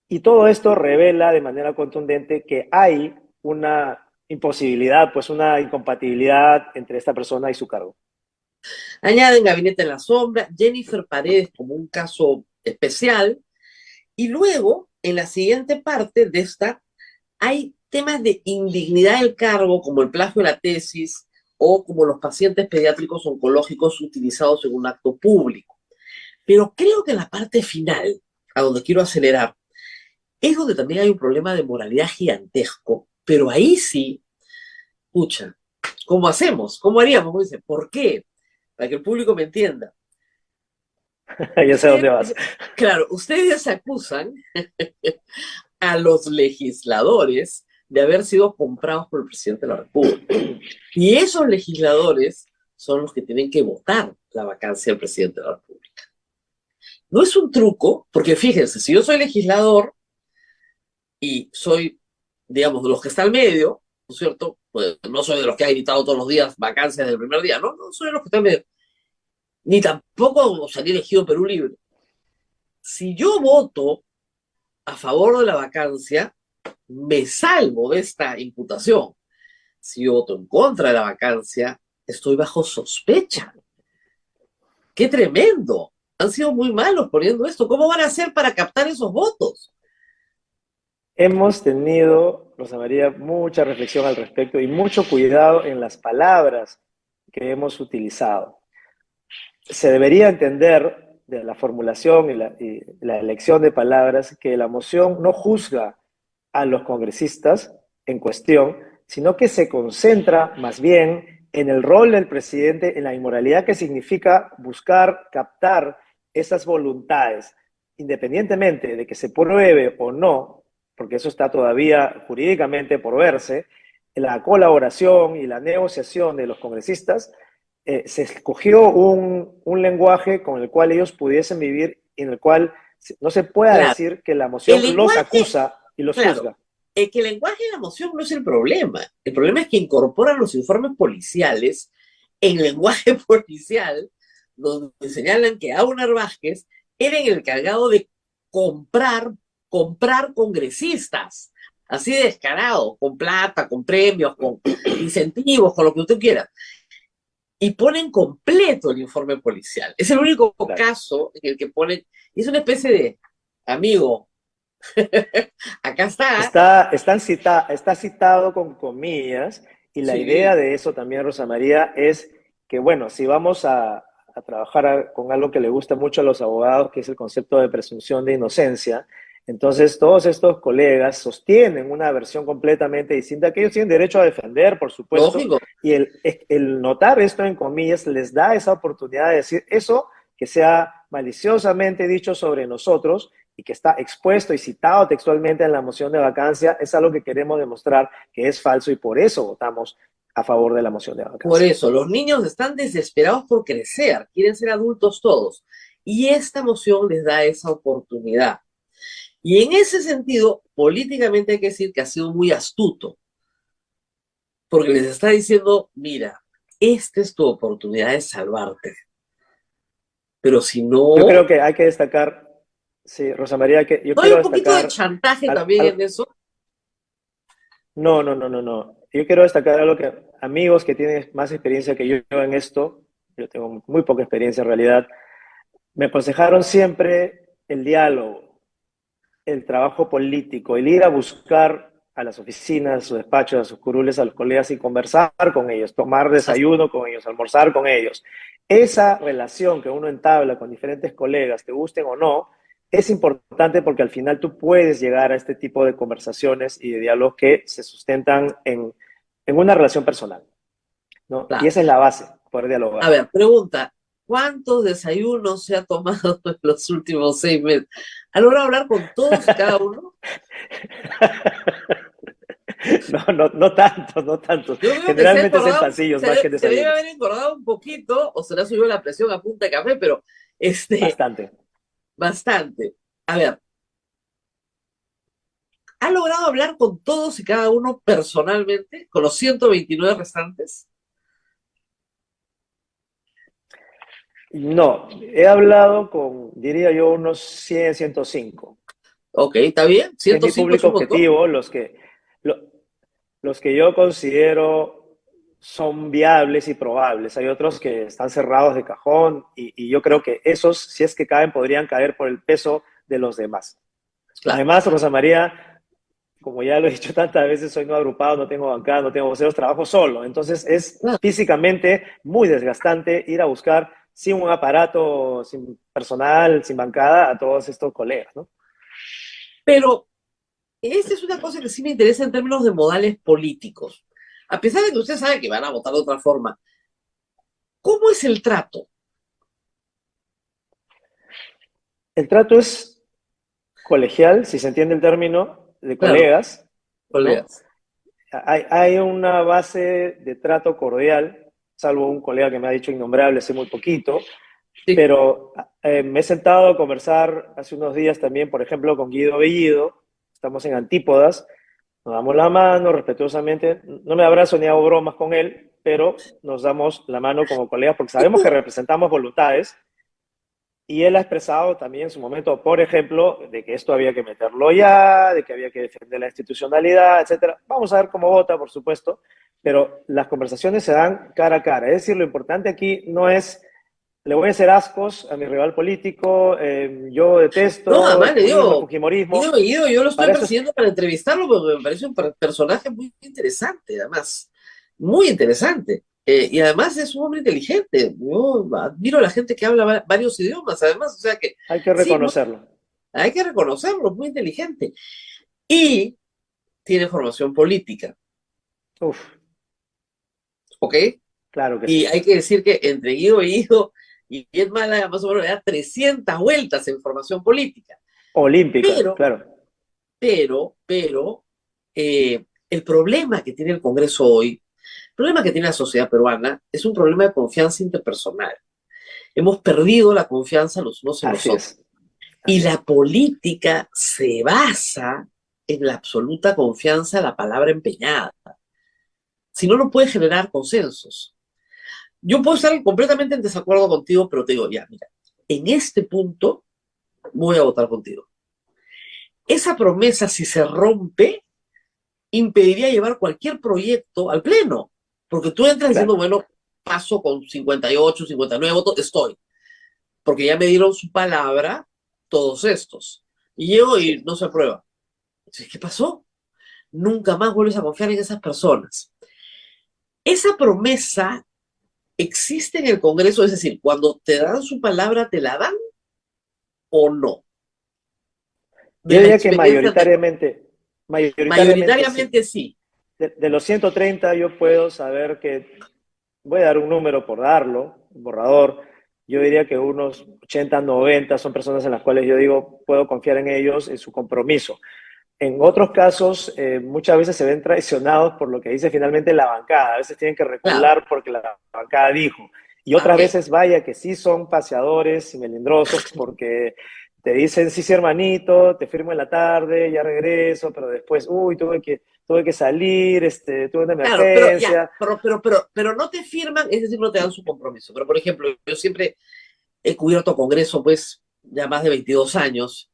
[SPEAKER 5] y todo esto revela de manera contundente que hay una imposibilidad, pues una incompatibilidad entre esta persona y su cargo.
[SPEAKER 3] Añaden Gabinete en la Sombra, Jennifer Paredes como un caso especial, y luego, en la siguiente parte de esta, hay temas de indignidad del cargo, como el plagio de la tesis, o como los pacientes pediátricos oncológicos utilizados en un acto público. Pero creo que en la parte final, a donde quiero acelerar, es donde también hay un problema de moralidad gigantesco, pero ahí sí, escucha, ¿cómo hacemos? ¿Cómo haríamos? ¿Cómo dice? ¿Por qué? Para que el público me entienda.
[SPEAKER 5] Ya sé dónde vas.
[SPEAKER 3] Claro, ustedes acusan a los legisladores de haber sido comprados por el presidente de la República. Y esos legisladores son los que tienen que votar la vacancia del presidente de la República. No es un truco, porque fíjense, si yo soy legislador y soy, digamos, de los que está al medio, ¿no es cierto? Pues no soy de los que ha gritado todos los días vacancias del primer día, no soy de los que está al medio. Ni tampoco salí elegido en Perú Libre. Si yo voto a favor de la vacancia, me salvo de esta imputación. Si yo voto en contra de la vacancia, estoy bajo sospecha. ¡Qué tremendo! Han sido muy malos poniendo esto. ¿Cómo van a hacer para captar esos votos?
[SPEAKER 5] Hemos tenido, Rosa María, mucha reflexión al respecto y mucho cuidado en las palabras que hemos utilizado. Se debería entender de la formulación y la elección de palabras que la moción no juzga a los congresistas en cuestión, sino que se concentra más bien en el rol del presidente, en la inmoralidad que significa buscar captar esas voluntades, independientemente de que se pruebe o no porque eso está todavía jurídicamente por verse, la colaboración y la negociación de los congresistas, se escogió un lenguaje con el cual ellos pudiesen vivir, en el cual no se pueda
[SPEAKER 3] Claro,
[SPEAKER 5] decir que la
[SPEAKER 3] el
[SPEAKER 5] moción los
[SPEAKER 3] lenguaje,
[SPEAKER 5] acusa y los
[SPEAKER 3] claro,
[SPEAKER 5] juzga.
[SPEAKER 3] que el lenguaje de la moción no es el problema. El problema es que incorporan los informes policiales en lenguaje policial, donde señalan que Auner Vázquez era el encargado de comprar congresistas, así de descarado, con plata, con premios, con incentivos, con lo que usted quiera. Y ponen completo el informe policial. Es el único
[SPEAKER 5] Claro.
[SPEAKER 3] caso en el que ponen, y es una especie de, amigo, acá está.
[SPEAKER 5] Está citado con comillas, y la idea
[SPEAKER 3] Sí,
[SPEAKER 5] de eso también, Rosa María, es que, bueno, si vamos a trabajar con algo que le gusta mucho a los abogados, que es el concepto de presunción de inocencia, entonces todos estos colegas sostienen una versión completamente distinta que ellos tienen derecho a defender, por supuesto,
[SPEAKER 3] lógico.
[SPEAKER 5] y el notar esto en comillas les da esa oportunidad de decir eso que sea maliciosamente dicho sobre nosotros y que está expuesto y citado textualmente en la moción de vacancia, es algo que queremos demostrar que es falso y por eso votamos a favor de la moción de
[SPEAKER 3] Por
[SPEAKER 5] vacancia.
[SPEAKER 3] eso, los niños están desesperados por crecer, quieren ser adultos todos. Y esta moción les da esa oportunidad. Y en ese sentido, políticamente hay que decir que ha sido muy astuto, porque les está diciendo, mira, esta es tu oportunidad de salvarte. Pero si
[SPEAKER 5] Yo
[SPEAKER 3] no,
[SPEAKER 5] creo que hay que destacar, sí, Rosa María, que yo
[SPEAKER 3] ¿no hay
[SPEAKER 5] quiero
[SPEAKER 3] un poquito de
[SPEAKER 5] destacar,
[SPEAKER 3] chantaje
[SPEAKER 5] al,
[SPEAKER 3] también
[SPEAKER 5] al,
[SPEAKER 3] en eso?
[SPEAKER 5] no, no, no, no, no. Yo quiero destacar algo que amigos que tienen más experiencia que yo en esto, yo tengo muy poca experiencia en realidad, me aconsejaron siempre el diálogo, el trabajo político, el ir a buscar a las oficinas, a sus despachos, a sus curules, a los colegas y conversar con ellos, tomar desayuno con ellos, almorzar con ellos. Esa relación que uno entabla con diferentes colegas, te gusten o no, es importante porque al final tú puedes llegar a este tipo de conversaciones y de diálogos que se sustentan en una relación personal, ¿no? Y
[SPEAKER 3] Claro.
[SPEAKER 5] esa es la base, poder
[SPEAKER 3] A
[SPEAKER 5] dialogar.
[SPEAKER 3] ver, pregunta, ¿cuántos desayunos se ha tomado en los últimos 6 meses? ¿Ha logrado hablar con todos y cada uno?
[SPEAKER 5] No, no, no tantos, no tantos.
[SPEAKER 3] Yo veo que se ha
[SPEAKER 5] Generalmente es en
[SPEAKER 3] engordado,
[SPEAKER 5] pasillos más que en
[SPEAKER 3] se debe
[SPEAKER 5] desayunos.
[SPEAKER 3] haber engordado un poquito, o se le ha subido la presión a punta de café, pero
[SPEAKER 5] Bastante.
[SPEAKER 3] bastante. A ver, ¿ha logrado hablar con todos y cada uno personalmente, con los 129 restantes?
[SPEAKER 5] No, he hablado con, diría yo, unos 100, 105,
[SPEAKER 3] Ok, está bien,
[SPEAKER 5] que es mi
[SPEAKER 3] 105 es
[SPEAKER 5] público
[SPEAKER 3] un montón.
[SPEAKER 5] objetivo, lo- los que yo considero son viables y probables. Hay otros que están cerrados de cajón y yo creo que esos, si es que caen, podrían caer por el peso de los demás.
[SPEAKER 3] Claro.
[SPEAKER 5] Además, Rosa María, como ya lo he dicho tantas veces, soy no agrupado, no tengo bancada, no tengo voceros, trabajo solo. Entonces es
[SPEAKER 3] Claro.
[SPEAKER 5] físicamente muy desgastante ir a buscar sin un aparato, sin personal, sin bancada a todos estos colegas, ¿no?
[SPEAKER 3] Pero esta es una cosa que sí me interesa en términos de modales políticos. A pesar de que usted sabe que van a votar de otra forma, ¿cómo es el trato?
[SPEAKER 5] El trato es colegial, si se entiende el término, de
[SPEAKER 3] Claro,
[SPEAKER 5] colegas, ¿no?
[SPEAKER 3] colegas.
[SPEAKER 5] Hay una base de trato cordial, salvo un colega que me ha dicho innombrable hace muy poquito,
[SPEAKER 3] Sí.
[SPEAKER 5] pero me he sentado a conversar hace unos días también, por ejemplo, con Guido Bellido, estamos en antípodas, nos damos la mano respetuosamente, no me abrazo ni hago bromas con él, pero nos damos la mano como colegas porque sabemos que representamos voluntades y él ha expresado también en su momento, por ejemplo, de que esto había que meterlo ya, de que había que defender la institucionalidad, etcétera. Vamos a ver cómo vota, por supuesto, pero las conversaciones se dan cara a cara. Es decir, lo importante aquí no es le voy a hacer ascos a mi rival político, yo
[SPEAKER 3] No,
[SPEAKER 5] detesto el
[SPEAKER 3] además le
[SPEAKER 5] comunismo, el
[SPEAKER 3] digo,
[SPEAKER 5] fujimorismo.
[SPEAKER 3] Yo lo estoy
[SPEAKER 5] Para eso es,
[SPEAKER 3] persiguiendo para entrevistarlo porque me parece un personaje muy interesante, además. Muy interesante. Y además es un hombre inteligente. Yo admiro a la gente que habla varios idiomas, además. O sea que
[SPEAKER 5] hay que
[SPEAKER 3] sí,
[SPEAKER 5] reconocerlo.
[SPEAKER 3] hay que reconocerlo, es muy inteligente. Y tiene formación política,
[SPEAKER 5] Uf,
[SPEAKER 3] ¿ok?
[SPEAKER 5] claro que
[SPEAKER 3] Y
[SPEAKER 5] sí.
[SPEAKER 3] hay que decir que entre Guido y Guido y Ed Málaga más o menos le da 300 vueltas en formación política.
[SPEAKER 5] Olímpica,
[SPEAKER 3] Pero,
[SPEAKER 5] claro.
[SPEAKER 3] pero, el problema que tiene el Congreso hoy, el problema que tiene la sociedad peruana, es un problema de confianza interpersonal. Hemos perdido la confianza los unos en los
[SPEAKER 5] Así
[SPEAKER 3] otros.
[SPEAKER 5] es,
[SPEAKER 3] Y
[SPEAKER 5] así es.
[SPEAKER 3] la política se basa en la absoluta confianza de la palabra empeñada. Si no, no puede generar consensos. Yo puedo estar completamente en desacuerdo contigo, pero te digo, ya, mira, en este punto voy a votar contigo. Esa promesa, si se rompe, impediría llevar cualquier proyecto al Pleno, porque tú entras diciendo,
[SPEAKER 5] Claro,
[SPEAKER 3] bueno, paso con 58, 59 votos, estoy, porque ya me dieron su palabra todos estos. Y llego
[SPEAKER 5] así
[SPEAKER 3] y
[SPEAKER 5] es.
[SPEAKER 3] no se aprueba. Entonces, ¿qué pasó? Nunca más vuelves a confiar en esas personas. Esa promesa existe en el Congreso, es decir, cuando te dan su palabra, ¿te la dan o no? De
[SPEAKER 5] Yo
[SPEAKER 3] la
[SPEAKER 5] diría que
[SPEAKER 3] experiencia anterior.
[SPEAKER 5] mayoritariamente sí.
[SPEAKER 3] Mayoritariamente sí.
[SPEAKER 5] De los 130 yo puedo saber que, voy a dar un número por darlo, un borrador, yo diría que unos 80, 90 son personas en las cuales yo digo, puedo confiar en ellos, en su compromiso. En otros casos, muchas veces se ven traicionados por lo que dice finalmente la bancada. A veces tienen que
[SPEAKER 3] Claro.
[SPEAKER 5] recular porque la bancada dijo. Y
[SPEAKER 3] Ah,
[SPEAKER 5] otras
[SPEAKER 3] ok.
[SPEAKER 5] veces, vaya, que sí son paseadores y melindrosos porque te dicen, sí, sí, hermanito, te firmo en la tarde, ya regreso, pero después, uy, tuve que salir, tuve una
[SPEAKER 3] Claro, pero ya,
[SPEAKER 5] emergencia.
[SPEAKER 3] pero no te firman, es decir, no te dan su compromiso. Pero, por ejemplo, yo siempre he cubierto Congreso, pues, ya más de 22 años.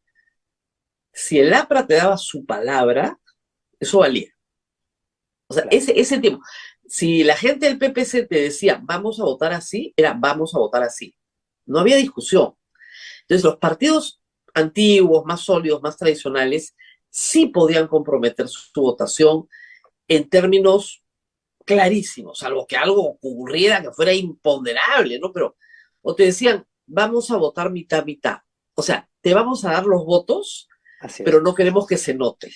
[SPEAKER 3] Si el APRA te daba su palabra, eso valía. O sea,
[SPEAKER 5] Claro,
[SPEAKER 3] ese tiempo. Si la gente del PPC te decía, vamos a votar así, era vamos a votar así. No había discusión. Entonces, los partidos antiguos, más sólidos, más tradicionales, sí podían comprometer su votación en términos clarísimos, salvo que algo ocurriera que fuera imponderable, ¿no? Pero, o te decían, vamos a votar mitad, mitad. O sea, te vamos a dar los votos,
[SPEAKER 5] así
[SPEAKER 3] pero
[SPEAKER 5] es.
[SPEAKER 3] no queremos que se note,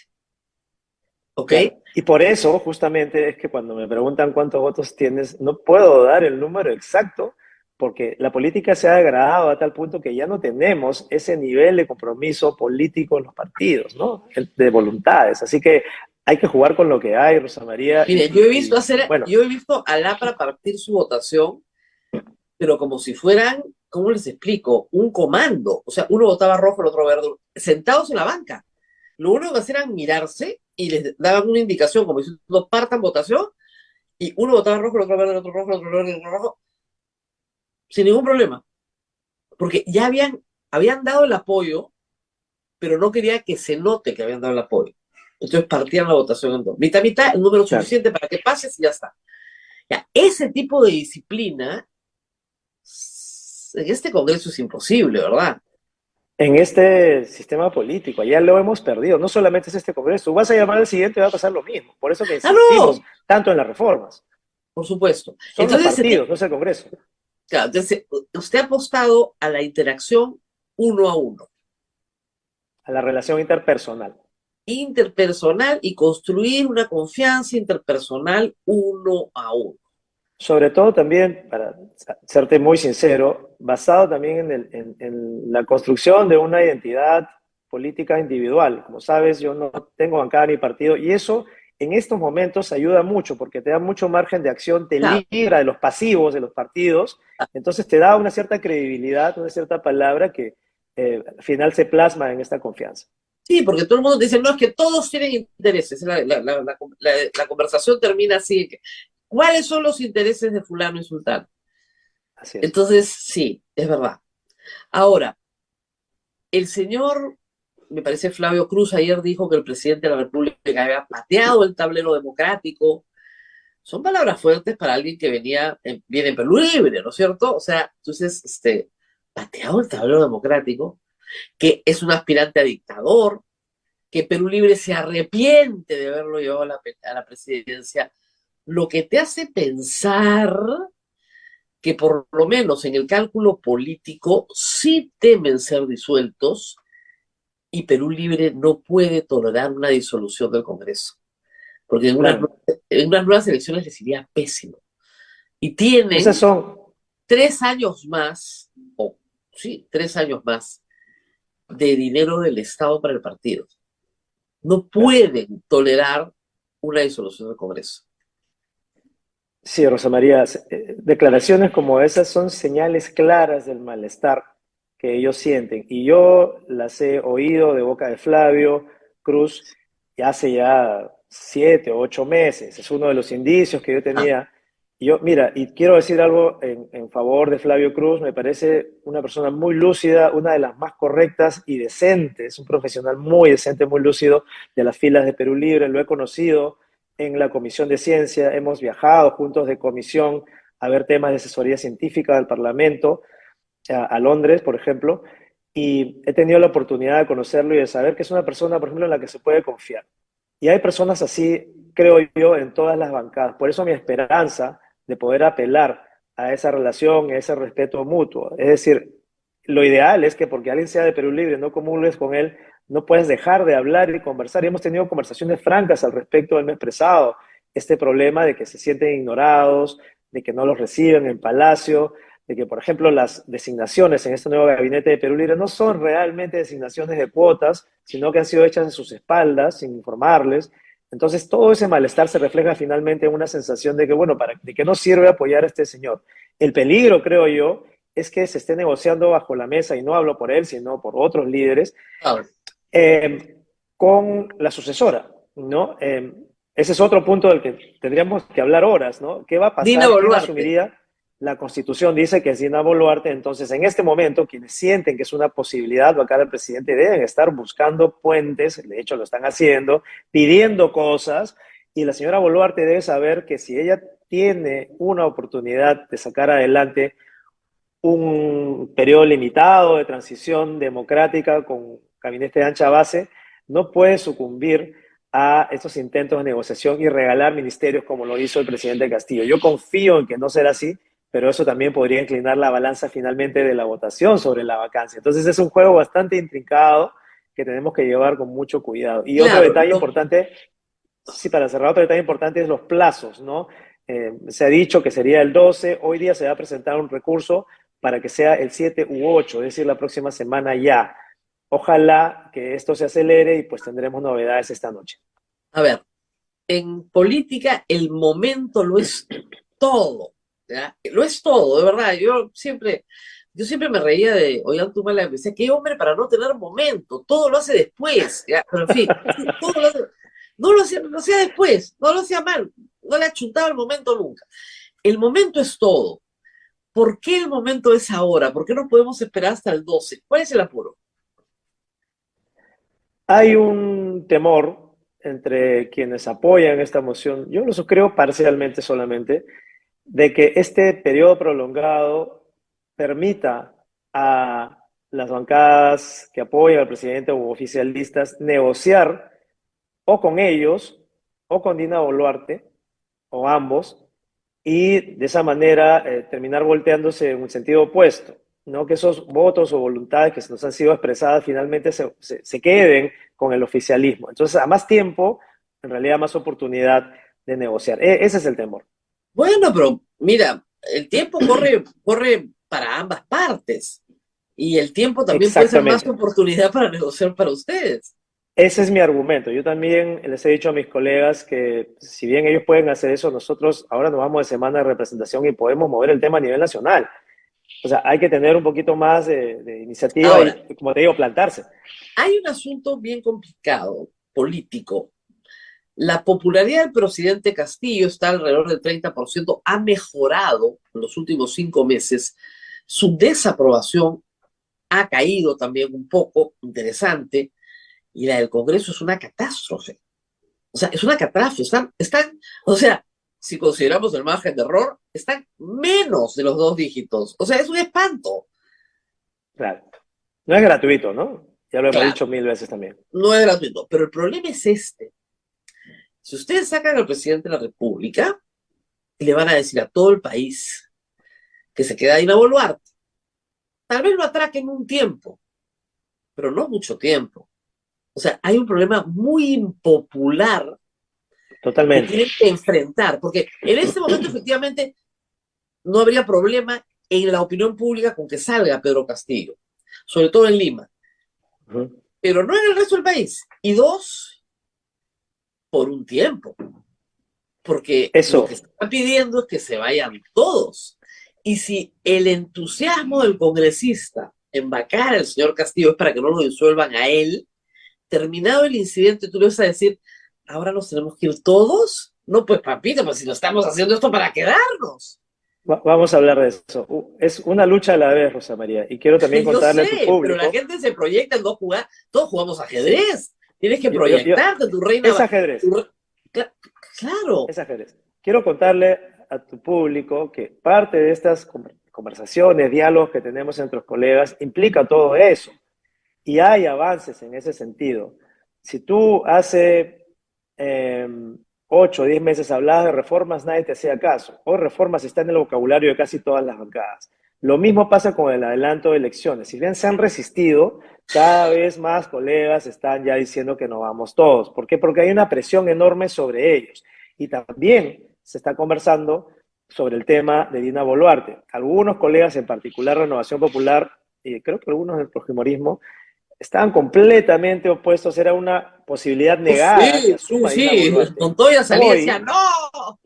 [SPEAKER 3] ¿ok?
[SPEAKER 5] Claro. Y por eso, justamente, es que cuando me preguntan cuántos votos tienes, no puedo dar el número exacto, porque la política se ha degradado a tal punto que ya no tenemos ese nivel de compromiso político en los partidos, ¿no? De voluntades. Así que hay que jugar con lo que hay, Rosa María,
[SPEAKER 3] Mire,
[SPEAKER 5] bueno,
[SPEAKER 3] yo he visto a Lapra partir su votación, pero como si fueran, ¿cómo les explico? Un comando. O sea, uno votaba rojo, el otro verde, sentados en la banca. Lo único que hacían era mirarse y les daban una indicación, como diciendo, partan votación, y uno votaba rojo, el otro verde, el otro rojo, el otro verde, el otro rojo, sin ningún problema. Porque ya habían dado el apoyo, pero no quería que se note que habían dado el apoyo. Entonces partían la votación en dos. Mitad, mitad, el número
[SPEAKER 5] claro.
[SPEAKER 3] suficiente para que pases y ya está. Ya, ese tipo de disciplina en este Congreso es imposible, ¿verdad?
[SPEAKER 5] En este sistema político, ya lo hemos perdido. No solamente es este Congreso. Tú vas a llamar al siguiente y va a pasar lo mismo. Por eso que
[SPEAKER 3] Ah,
[SPEAKER 5] insistimos
[SPEAKER 3] no,
[SPEAKER 5] tanto en las reformas.
[SPEAKER 3] por supuesto.
[SPEAKER 5] Son los
[SPEAKER 3] Entonces,
[SPEAKER 5] partidos, no es el Congreso.
[SPEAKER 3] claro, entonces, usted ha apostado a la interacción uno a uno,
[SPEAKER 5] A la relación interpersonal.
[SPEAKER 3] interpersonal y construir una confianza interpersonal uno a uno.
[SPEAKER 5] Sobre todo también, para serte muy sincero, basado también en la construcción de una identidad política individual. Como sabes, yo no tengo bancada ni partido y eso en estos momentos ayuda mucho porque te da mucho margen de acción, te
[SPEAKER 3] Claro,
[SPEAKER 5] libra de los pasivos de los partidos, entonces te da una cierta credibilidad, una cierta palabra que al final se plasma en esta confianza.
[SPEAKER 3] sí, porque todo el mundo dice, no, es que todos tienen intereses. La conversación termina así. ¿Cuáles son los intereses de fulano y sultano?
[SPEAKER 5] Así es.
[SPEAKER 3] Entonces, sí, es verdad. Ahora, el señor, me parece Flavio Cruz, ayer dijo que el presidente de la República había pateado el tablero democrático. Son palabras fuertes para alguien que viene en Perú Libre, ¿no es cierto? O sea, entonces, pateado el tablero democrático, que es un aspirante a dictador, que Perú Libre se arrepiente de haberlo llevado a la presidencia, lo que te hace pensar que por lo menos en el cálculo político sí temen ser disueltos y Perú Libre no puede tolerar una disolución del Congreso, porque
[SPEAKER 5] Claro.
[SPEAKER 3] en unas nuevas elecciones les iría pésimo. Y
[SPEAKER 5] Esas
[SPEAKER 3] tienen
[SPEAKER 5] son,
[SPEAKER 3] 3 años más, o sí, 3 años más de dinero del Estado para el partido. no pueden tolerar una disolución del Congreso.
[SPEAKER 5] Sí, Rosa María, declaraciones como esas son señales claras del malestar que ellos sienten. Y yo las he oído de boca de Flavio Cruz hace ya 7 u 8 meses. Es uno de los indicios que yo
[SPEAKER 3] Ah,
[SPEAKER 5] tenía. Y yo, mira, y quiero decir algo en favor de Flavio Cruz. Me parece una persona muy lúcida, una de las más correctas y decentes, un profesional muy decente, muy lúcido de las filas de Perú Libre. Lo he conocido en la Comisión de Ciencia, hemos viajado juntos de comisión a ver temas de asesoría científica del Parlamento, a Londres, por ejemplo, y he tenido la oportunidad de conocerlo y de saber que es una persona, por ejemplo, en la que se puede confiar. Y hay personas así, creo yo, en todas las bancadas. Por eso mi esperanza de poder apelar a esa relación, a ese respeto mutuo. Es decir, lo ideal es que porque alguien sea de Perú Libre, no comulgues con él, no puedes dejar de hablar y conversar. Y hemos tenido conversaciones francas al respecto. Él me ha expresado este problema de que se sienten ignorados, de que no los reciben en Palacio, de que, por ejemplo, las designaciones en este nuevo gabinete de Perú Libre no son realmente designaciones de cuotas, sino que han sido hechas en sus espaldas, sin informarles. Entonces, todo ese malestar se refleja finalmente en una sensación de que, bueno, ¿de qué nos sirve apoyar a este señor? El peligro, creo yo, es que se esté negociando bajo la mesa, y no hablo por él, sino por otros líderes,
[SPEAKER 3] claro.
[SPEAKER 5] eh, con la sucesora, ¿no? Ese es otro punto del que tendríamos que hablar horas, ¿no? ¿Qué va a
[SPEAKER 3] Dina
[SPEAKER 5] pasar? ¿Quién
[SPEAKER 3] Boluarte.
[SPEAKER 5] asumiría? La Constitución dice que es Dina Boluarte. Entonces, en este momento, quienes sienten que es una posibilidad vacar al presidente deben estar buscando puentes, de hecho lo están haciendo, pidiendo cosas, y la señora Boluarte debe saber que si ella tiene una oportunidad de sacar adelante un periodo limitado de transición democrática con gabinete de ancha base, no puede sucumbir a estos intentos de negociación y regalar ministerios como lo hizo el presidente Castillo. Yo confío en que no será así, pero eso también podría inclinar la balanza finalmente de la votación sobre la vacancia. Entonces es un juego bastante intrincado que tenemos que llevar con mucho cuidado. Y otro
[SPEAKER 3] Claro,
[SPEAKER 5] detalle importante, sí, para cerrar, otro detalle importante es los plazos, ¿no? Se ha dicho que sería el 12, hoy día se va a presentar un recurso para que sea el 7 u 8, es decir, la próxima semana ya. Ojalá que esto se acelere y pues tendremos novedades esta noche.
[SPEAKER 3] a ver, en política el momento lo es todo, ¿ya? Lo es todo, de verdad. Yo siempre me reía de Ollantaytamala, me decía, qué hombre para no tener momento, todo lo hace después, ¿ya? Pero en fin, todo lo hace, no lo hacía después, no lo hacía mal, no le ha chuntado el momento nunca. El momento es todo. ¿Por qué el momento es ahora? ¿Por qué no podemos esperar hasta el 12? ¿Cuál es el apuro?
[SPEAKER 5] Hay un temor entre quienes apoyan esta moción, yo lo suscribo parcialmente solamente, de que este periodo prolongado permita a las bancadas que apoyan al presidente o oficialistas negociar o con ellos o con Dina Boluarte o ambos, y de esa manera terminar volteándose en un sentido opuesto, ¿no? Que esos votos o voluntades que nos han sido expresadas finalmente se queden con el oficialismo. Entonces, a más tiempo, en realidad, más oportunidad de negociar. Ese es el temor.
[SPEAKER 3] Bueno, pero mira, el tiempo corre para ambas partes y el tiempo también puede ser más
[SPEAKER 5] Exactamente.
[SPEAKER 3] oportunidad para negociar para ustedes.
[SPEAKER 5] Ese es mi argumento. Yo también les he dicho a mis colegas que si bien ellos pueden hacer eso, nosotros ahora nos vamos de semana de representación y podemos mover el tema a nivel nacional. O sea, hay que tener un poquito más de iniciativa
[SPEAKER 3] Ahora,
[SPEAKER 5] y, como te digo, plantarse.
[SPEAKER 3] hay un asunto bien complicado, político. La popularidad del presidente Castillo está alrededor del 30%, ha mejorado en los últimos 5 meses. Su desaprobación ha caído también un poco, interesante, y la del Congreso es una catástrofe. O sea, es una catástrofe. O sea, si consideramos el margen de error, están menos de los 2 dígitos. O sea, es un espanto.
[SPEAKER 5] Claro. No es gratuito, ¿no? Ya lo hemos
[SPEAKER 3] Claro,
[SPEAKER 5] dicho 1000 veces también.
[SPEAKER 3] no es gratuito, pero el problema es este. Si ustedes sacan al presidente de la República, le van a decir a todo el país que se queda Dina Boluarte. Tal vez lo atraquen un tiempo, pero no mucho tiempo. O sea, hay un problema muy impopular que
[SPEAKER 5] Totalmente.
[SPEAKER 3] tienen que enfrentar, porque en este momento efectivamente no habría problema en la opinión pública con que salga Pedro Castillo, sobre todo en Lima,
[SPEAKER 5] Ujú.
[SPEAKER 3] pero no en el resto del país. Y dos, por un tiempo, porque
[SPEAKER 5] Eso.
[SPEAKER 3] lo que se está pidiendo es que se vayan todos. Y si el entusiasmo del congresista en vacar al señor Castillo es para que no lo disuelvan a él, terminado el incidente, tú le vas a decir, ¿ahora nos tenemos que ir todos? No, pues papito, pues si no estamos haciendo esto para quedarnos.
[SPEAKER 5] Vamos a hablar de eso. Es una lucha a la vez, Rosa María. Y quiero también
[SPEAKER 3] Yo
[SPEAKER 5] contarle a tu
[SPEAKER 3] sé, pero la
[SPEAKER 5] público.
[SPEAKER 3] gente se proyecta en dos jugadas, todos jugamos ajedrez. Tienes que
[SPEAKER 5] Yo-
[SPEAKER 3] proyectarte, tu reina.
[SPEAKER 5] es ajedrez.
[SPEAKER 3] Claro.
[SPEAKER 5] Es ajedrez. Quiero contarle a tu público que parte de estas conversaciones, diálogos que tenemos entre los colegas, implica todo eso. Y hay avances en ese sentido. Si tú hace 8 o 10 meses hablabas de reformas, nadie te hacía caso. Hoy reformas están en el vocabulario de casi todas las bancadas. Lo mismo pasa con el adelanto de elecciones. Si bien se han resistido, cada vez más colegas están ya diciendo que no vamos todos. ¿Por qué? Porque hay una presión enorme sobre ellos. Y también se está conversando sobre el tema de Dina Boluarte. Algunos colegas, en particular Renovación Popular, y creo que algunos del Fujimorismo, estaban completamente opuestos. Era una posibilidad negada que asuma Dina Boluarte.
[SPEAKER 3] Montoya salía y decía, ¡no!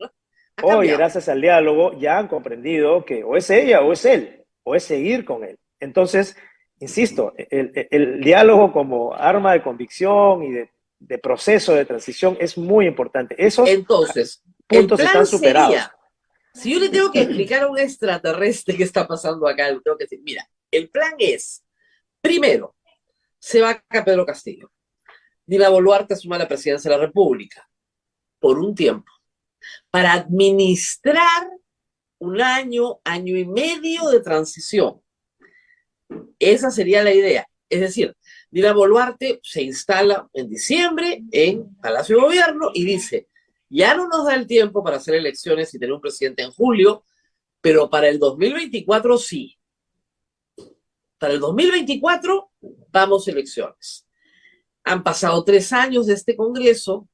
[SPEAKER 5] Hoy, gracias al diálogo, ya han comprendido que o es ella o es él, o es seguir con él. Entonces, insisto, el diálogo como arma de convicción y de proceso de transición es muy importante. Esos puntos están superados.
[SPEAKER 3] Sería, si yo le tengo que explicar a un extraterrestre qué está pasando acá, le tengo que decir, mira, el plan es, primero, se va a Pedro Castillo. Dina Boluarte asuma la presidencia de la República por un tiempo, para administrar un año, año y medio de transición. Esa sería la idea. Es decir, Dina Boluarte se instala en diciembre en Palacio de Gobierno y dice, ya no nos da el tiempo para hacer elecciones y tener un presidente en julio, pero para el 2024 sí. Para el 2024 vamos a elecciones. Han pasado 3 años de este Congreso,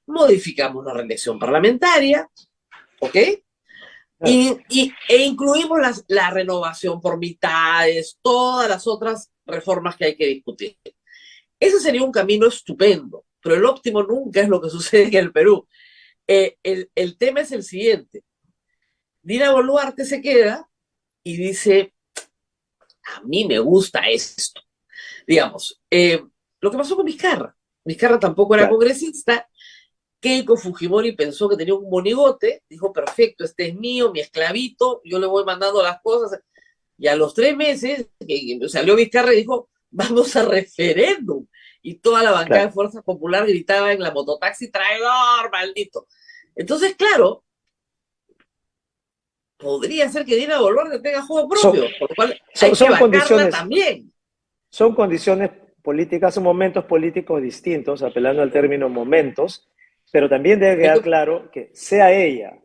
[SPEAKER 3] modificamos la reelección parlamentaria, ¿ok? E incluimos la renovación por mitades, todas las otras reformas que hay que discutir. Ese sería un camino estupendo, pero el óptimo nunca es lo que sucede en el Perú. El tema es el siguiente. Dina Boluarte se queda y dice, a mí me gusta esto. Digamos, lo que pasó con Vizcarra. Vizcarra tampoco era congresista. Keiko Fujimori pensó que tenía un monigote, dijo, perfecto, este es mío, mi esclavito, yo le voy mandando las cosas. Y a los 3 meses salió Vizcarra y dijo, vamos a referéndum. Y toda la bancada de Fuerza Popular gritaba en la mototaxi, traidor, maldito. Entonces, claro, podría ser que Dina Boluarte tenga juego propio, por lo cual hay que bancarla también.
[SPEAKER 5] Son condiciones políticas, son momentos políticos distintos, apelando al término momentos, pero también debe quedar claro que sea ella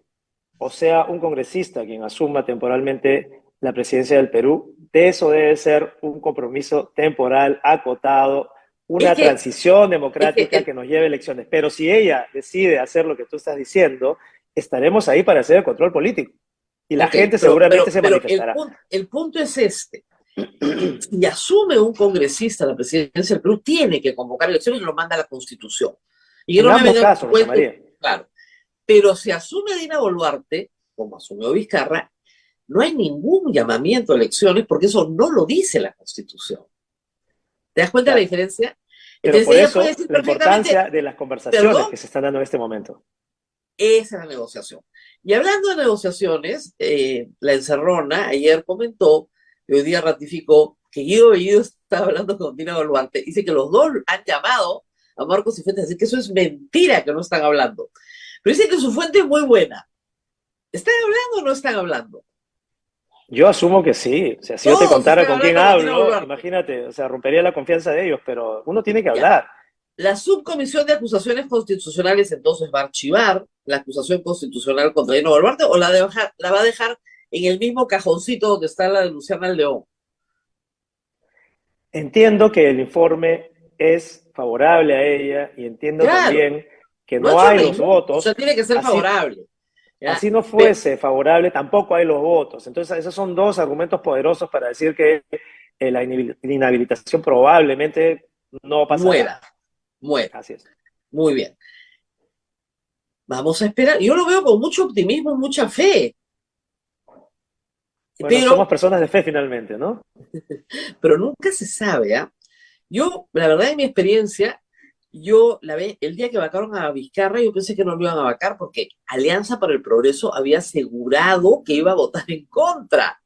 [SPEAKER 5] o sea un congresista quien asuma temporalmente la presidencia del Perú, de eso debe ser un compromiso temporal, acotado, una transición democrática que nos lleve a elecciones. Pero si ella decide hacer lo que tú estás diciendo, estaremos ahí para hacer el control político. Y la gente seguramente se manifestará.
[SPEAKER 3] El punto es este. Si asume un congresista la presidencia del Perú, tiene que convocar elecciones y lo manda a la Constitución. Y
[SPEAKER 5] en ambos casos, Rosa María.
[SPEAKER 3] Claro. Pero si asume Dina Boluarte, como asumió Vizcarra, no hay ningún llamamiento a elecciones porque eso no lo dice la Constitución. ¿Te das cuenta de la diferencia?
[SPEAKER 5] Pero
[SPEAKER 3] entonces,
[SPEAKER 5] por eso la importancia de las conversaciones que se están dando en este momento.
[SPEAKER 3] Esa es la negociación. Y hablando de negociaciones, la Encerrona ayer comentó y hoy día ratificó que Guido Bellido está hablando con Dina Boluarte. Dice que los dos han llamado a Marcos y Fuentes a decir que eso es mentira, que no están hablando. Pero dice que su fuente es muy buena. ¿Están hablando o no están hablando?
[SPEAKER 5] Yo asumo que sí. O sea, si yo te contara con quién hablo, imagínate, o sea, rompería la confianza de ellos, pero uno tiene que hablar.
[SPEAKER 3] La subcomisión de acusaciones constitucionales entonces va a archivar la acusación constitucional contra Dina Boluarte o la va a dejar en el mismo cajoncito donde está la de Luciana León.
[SPEAKER 5] Entiendo que el informe es favorable a ella y entiendo también que no hay los votos. O
[SPEAKER 3] sea, tiene que ser favorable.
[SPEAKER 5] ¿Ya? Así no fuese favorable, tampoco hay los votos. Entonces, esos son dos argumentos poderosos para decir que la inhabilitación probablemente no pasará.
[SPEAKER 3] Muera.
[SPEAKER 5] Así es.
[SPEAKER 3] Muy bien. Vamos a esperar. Yo lo veo con mucho optimismo, mucha fe.
[SPEAKER 5] Bueno, somos personas de fe finalmente, ¿no?
[SPEAKER 3] Pero nunca se sabe, ¿ah? Yo, la verdad, en mi experiencia, el día que vacaron a Vizcarra, yo pensé que no lo iban a vacar porque Alianza para el Progreso había asegurado que iba a votar en contra.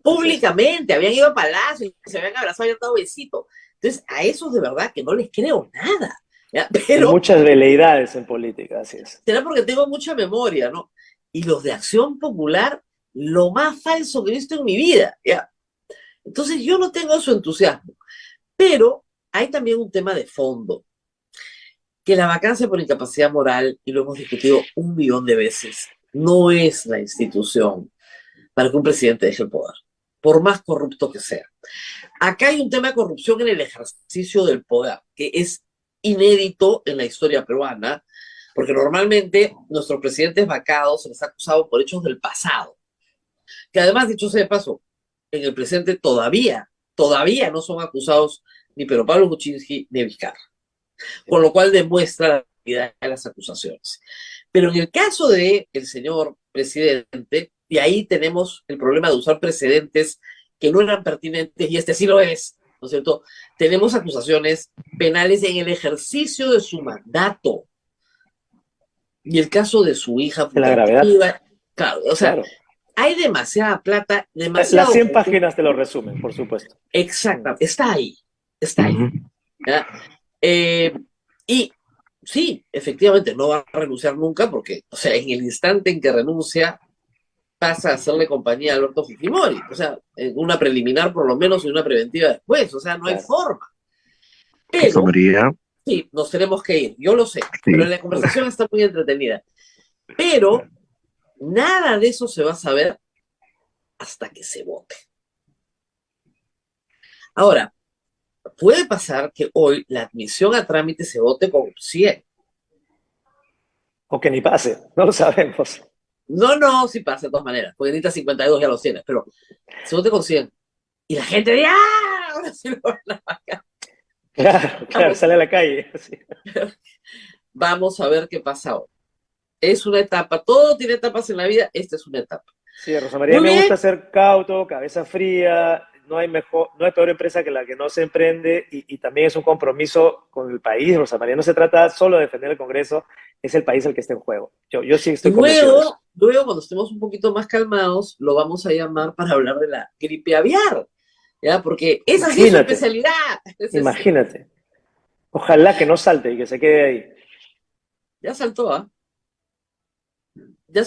[SPEAKER 3] Públicamente, habían ido a Palacio, se habían abrazado y habían dado besito. Entonces, a esos de verdad que no les creo nada. ¿Ya? Pero
[SPEAKER 5] hay muchas veleidades en política, así es.
[SPEAKER 3] será porque tengo mucha memoria, ¿no? Y los de Acción Popular, lo más falso que he visto en mi vida, ¿ya? Entonces, yo no tengo su entusiasmo. Pero hay también un tema de fondo, que la vacancia por incapacidad moral, y lo hemos discutido 1.000.000 de veces, no es la institución para que un presidente deje el poder, por más corrupto que sea. Acá hay un tema de corrupción en el ejercicio del poder, que es inédito en la historia peruana, porque normalmente nuestros presidentes vacados se les ha acusado por hechos del pasado, que además, dicho sea de paso, en el presente todavía no son acusados ni Pedro Pablo Kuczynski ni Vizcarra, con lo cual demuestra la realidad de las acusaciones. Pero en el caso del señor presidente, y ahí tenemos el problema de usar precedentes que no eran pertinentes, y este sí lo es, ¿no es cierto? Tenemos acusaciones penales en el ejercicio de su mandato. Y el caso de su hija.
[SPEAKER 5] La gravedad.
[SPEAKER 3] Claro, o sea,
[SPEAKER 5] claro.
[SPEAKER 3] Hay demasiada plata, demasiado.
[SPEAKER 5] Las 100 páginas te lo resumen, por supuesto.
[SPEAKER 3] Exacto, está ahí. ¿Ya? Y sí, efectivamente, no va a renunciar nunca porque, o sea, en el instante en que renuncia, pasa a hacerle compañía a Alberto Fujimori. O sea, en una preliminar por lo menos y una preventiva después. O sea, no hay forma. Pero, sí, nos tenemos que ir, yo lo sé, pero la conversación está muy entretenida. Pero nada de eso se va a saber hasta que se vote. Ahora, puede pasar que hoy la admisión a trámite se vote con 100.
[SPEAKER 5] O que ni pase, no lo sabemos.
[SPEAKER 3] No, sí pasa de todas maneras, porque necesita 52 ya lo tienes, pero se vote con 100. Y la gente dice, ¡ah! Ahora sí lo van a vacar.
[SPEAKER 5] Claro, sale a la calle. Sí.
[SPEAKER 3] Vamos a ver qué pasa hoy. Es una etapa, todo tiene etapas en la vida, esta es una etapa.
[SPEAKER 5] Sí, Rosa María, me gusta ser cauto, cabeza fría, no hay peor empresa que la que no se emprende y también es un compromiso con el país, Rosa María. No se trata solo de defender el Congreso, es el país el que está en juego. Yo sí estoy convencido.
[SPEAKER 3] Luego, cuando estemos un poquito más calmados, lo vamos a llamar para hablar de la gripe aviar, ¿ya? Porque esa sí es su especialidad.
[SPEAKER 5] Imagínate. Ojalá que no salte y que se quede ahí.
[SPEAKER 3] Ya saltó, ¿ah? Ya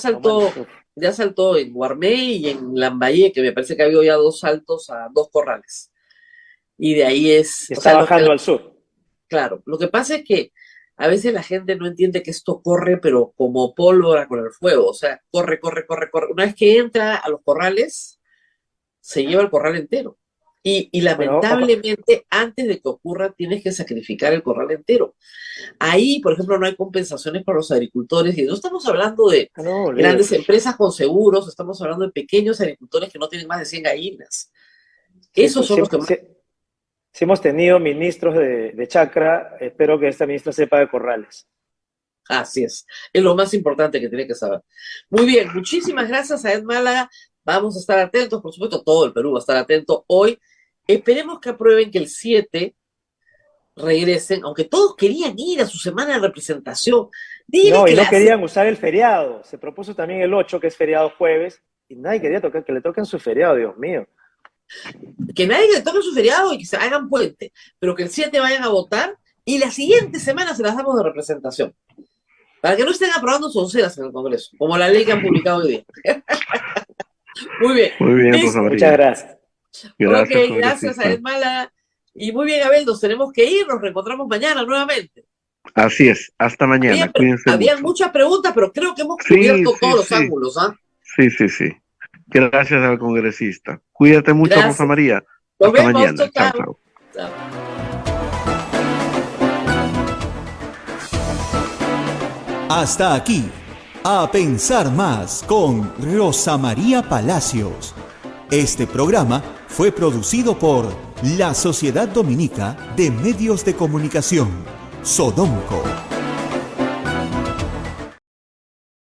[SPEAKER 3] saltó en Guarmey y en Lambaye, que me parece que ha habido ya 2 saltos a 2 corrales. Y de ahí es...
[SPEAKER 5] Está bajando al sur.
[SPEAKER 3] Claro, lo que pasa es que a veces la gente no entiende que esto corre, pero como pólvora con el fuego. O sea, corre. Una vez que entra a los corrales, se lleva el corral entero. Y lamentablemente, antes de que ocurra, tienes que sacrificar el corral entero. Ahí, por ejemplo, no hay compensaciones para los agricultores, y no estamos hablando de grandes empresas con seguros, estamos hablando de pequeños agricultores que no tienen más de 100 gallinas. Esos son los que más...
[SPEAKER 5] Si hemos tenido ministros de chacra, espero que esta ministra sepa de corrales.
[SPEAKER 3] Así es lo más importante que tiene que saber. Muy bien, muchísimas gracias a Ed Málaga. Vamos a estar atentos, por supuesto, todo el Perú va a estar atento hoy. Esperemos que aprueben que el 7 regresen, aunque todos querían ir a su semana de representación.
[SPEAKER 5] No querían usar el feriado. Se propuso también el 8, que es feriado jueves, y nadie quería que le toquen su feriado, Dios mío.
[SPEAKER 3] Que nadie le toque su feriado y que se hagan puente, pero que el 7 vayan a votar y la siguiente semana se las damos de representación. Para que no estén aprobando sonceras en el Congreso, como la ley que han publicado hoy día. Muy bien.
[SPEAKER 2] Muy bien, Rosa María.
[SPEAKER 5] Muchas gracias.
[SPEAKER 3] Gracias a Ed Málaga. Y muy bien, Abel, nos tenemos que ir, nos reencontramos mañana nuevamente.
[SPEAKER 2] Así es, hasta mañana.
[SPEAKER 3] Había muchas preguntas, pero creo que hemos cubierto todos los ángulos.
[SPEAKER 2] Sí. Gracias al congresista. Cuídate mucho, Rosa María.
[SPEAKER 3] Nos
[SPEAKER 2] hasta
[SPEAKER 3] vemos,
[SPEAKER 2] mañana.
[SPEAKER 3] Chao.
[SPEAKER 1] Hasta aquí, A Pensar Más con Rosa María Palacios. Este programa fue producido por la Sociedad Dominica de Medios de Comunicación, Sodomco.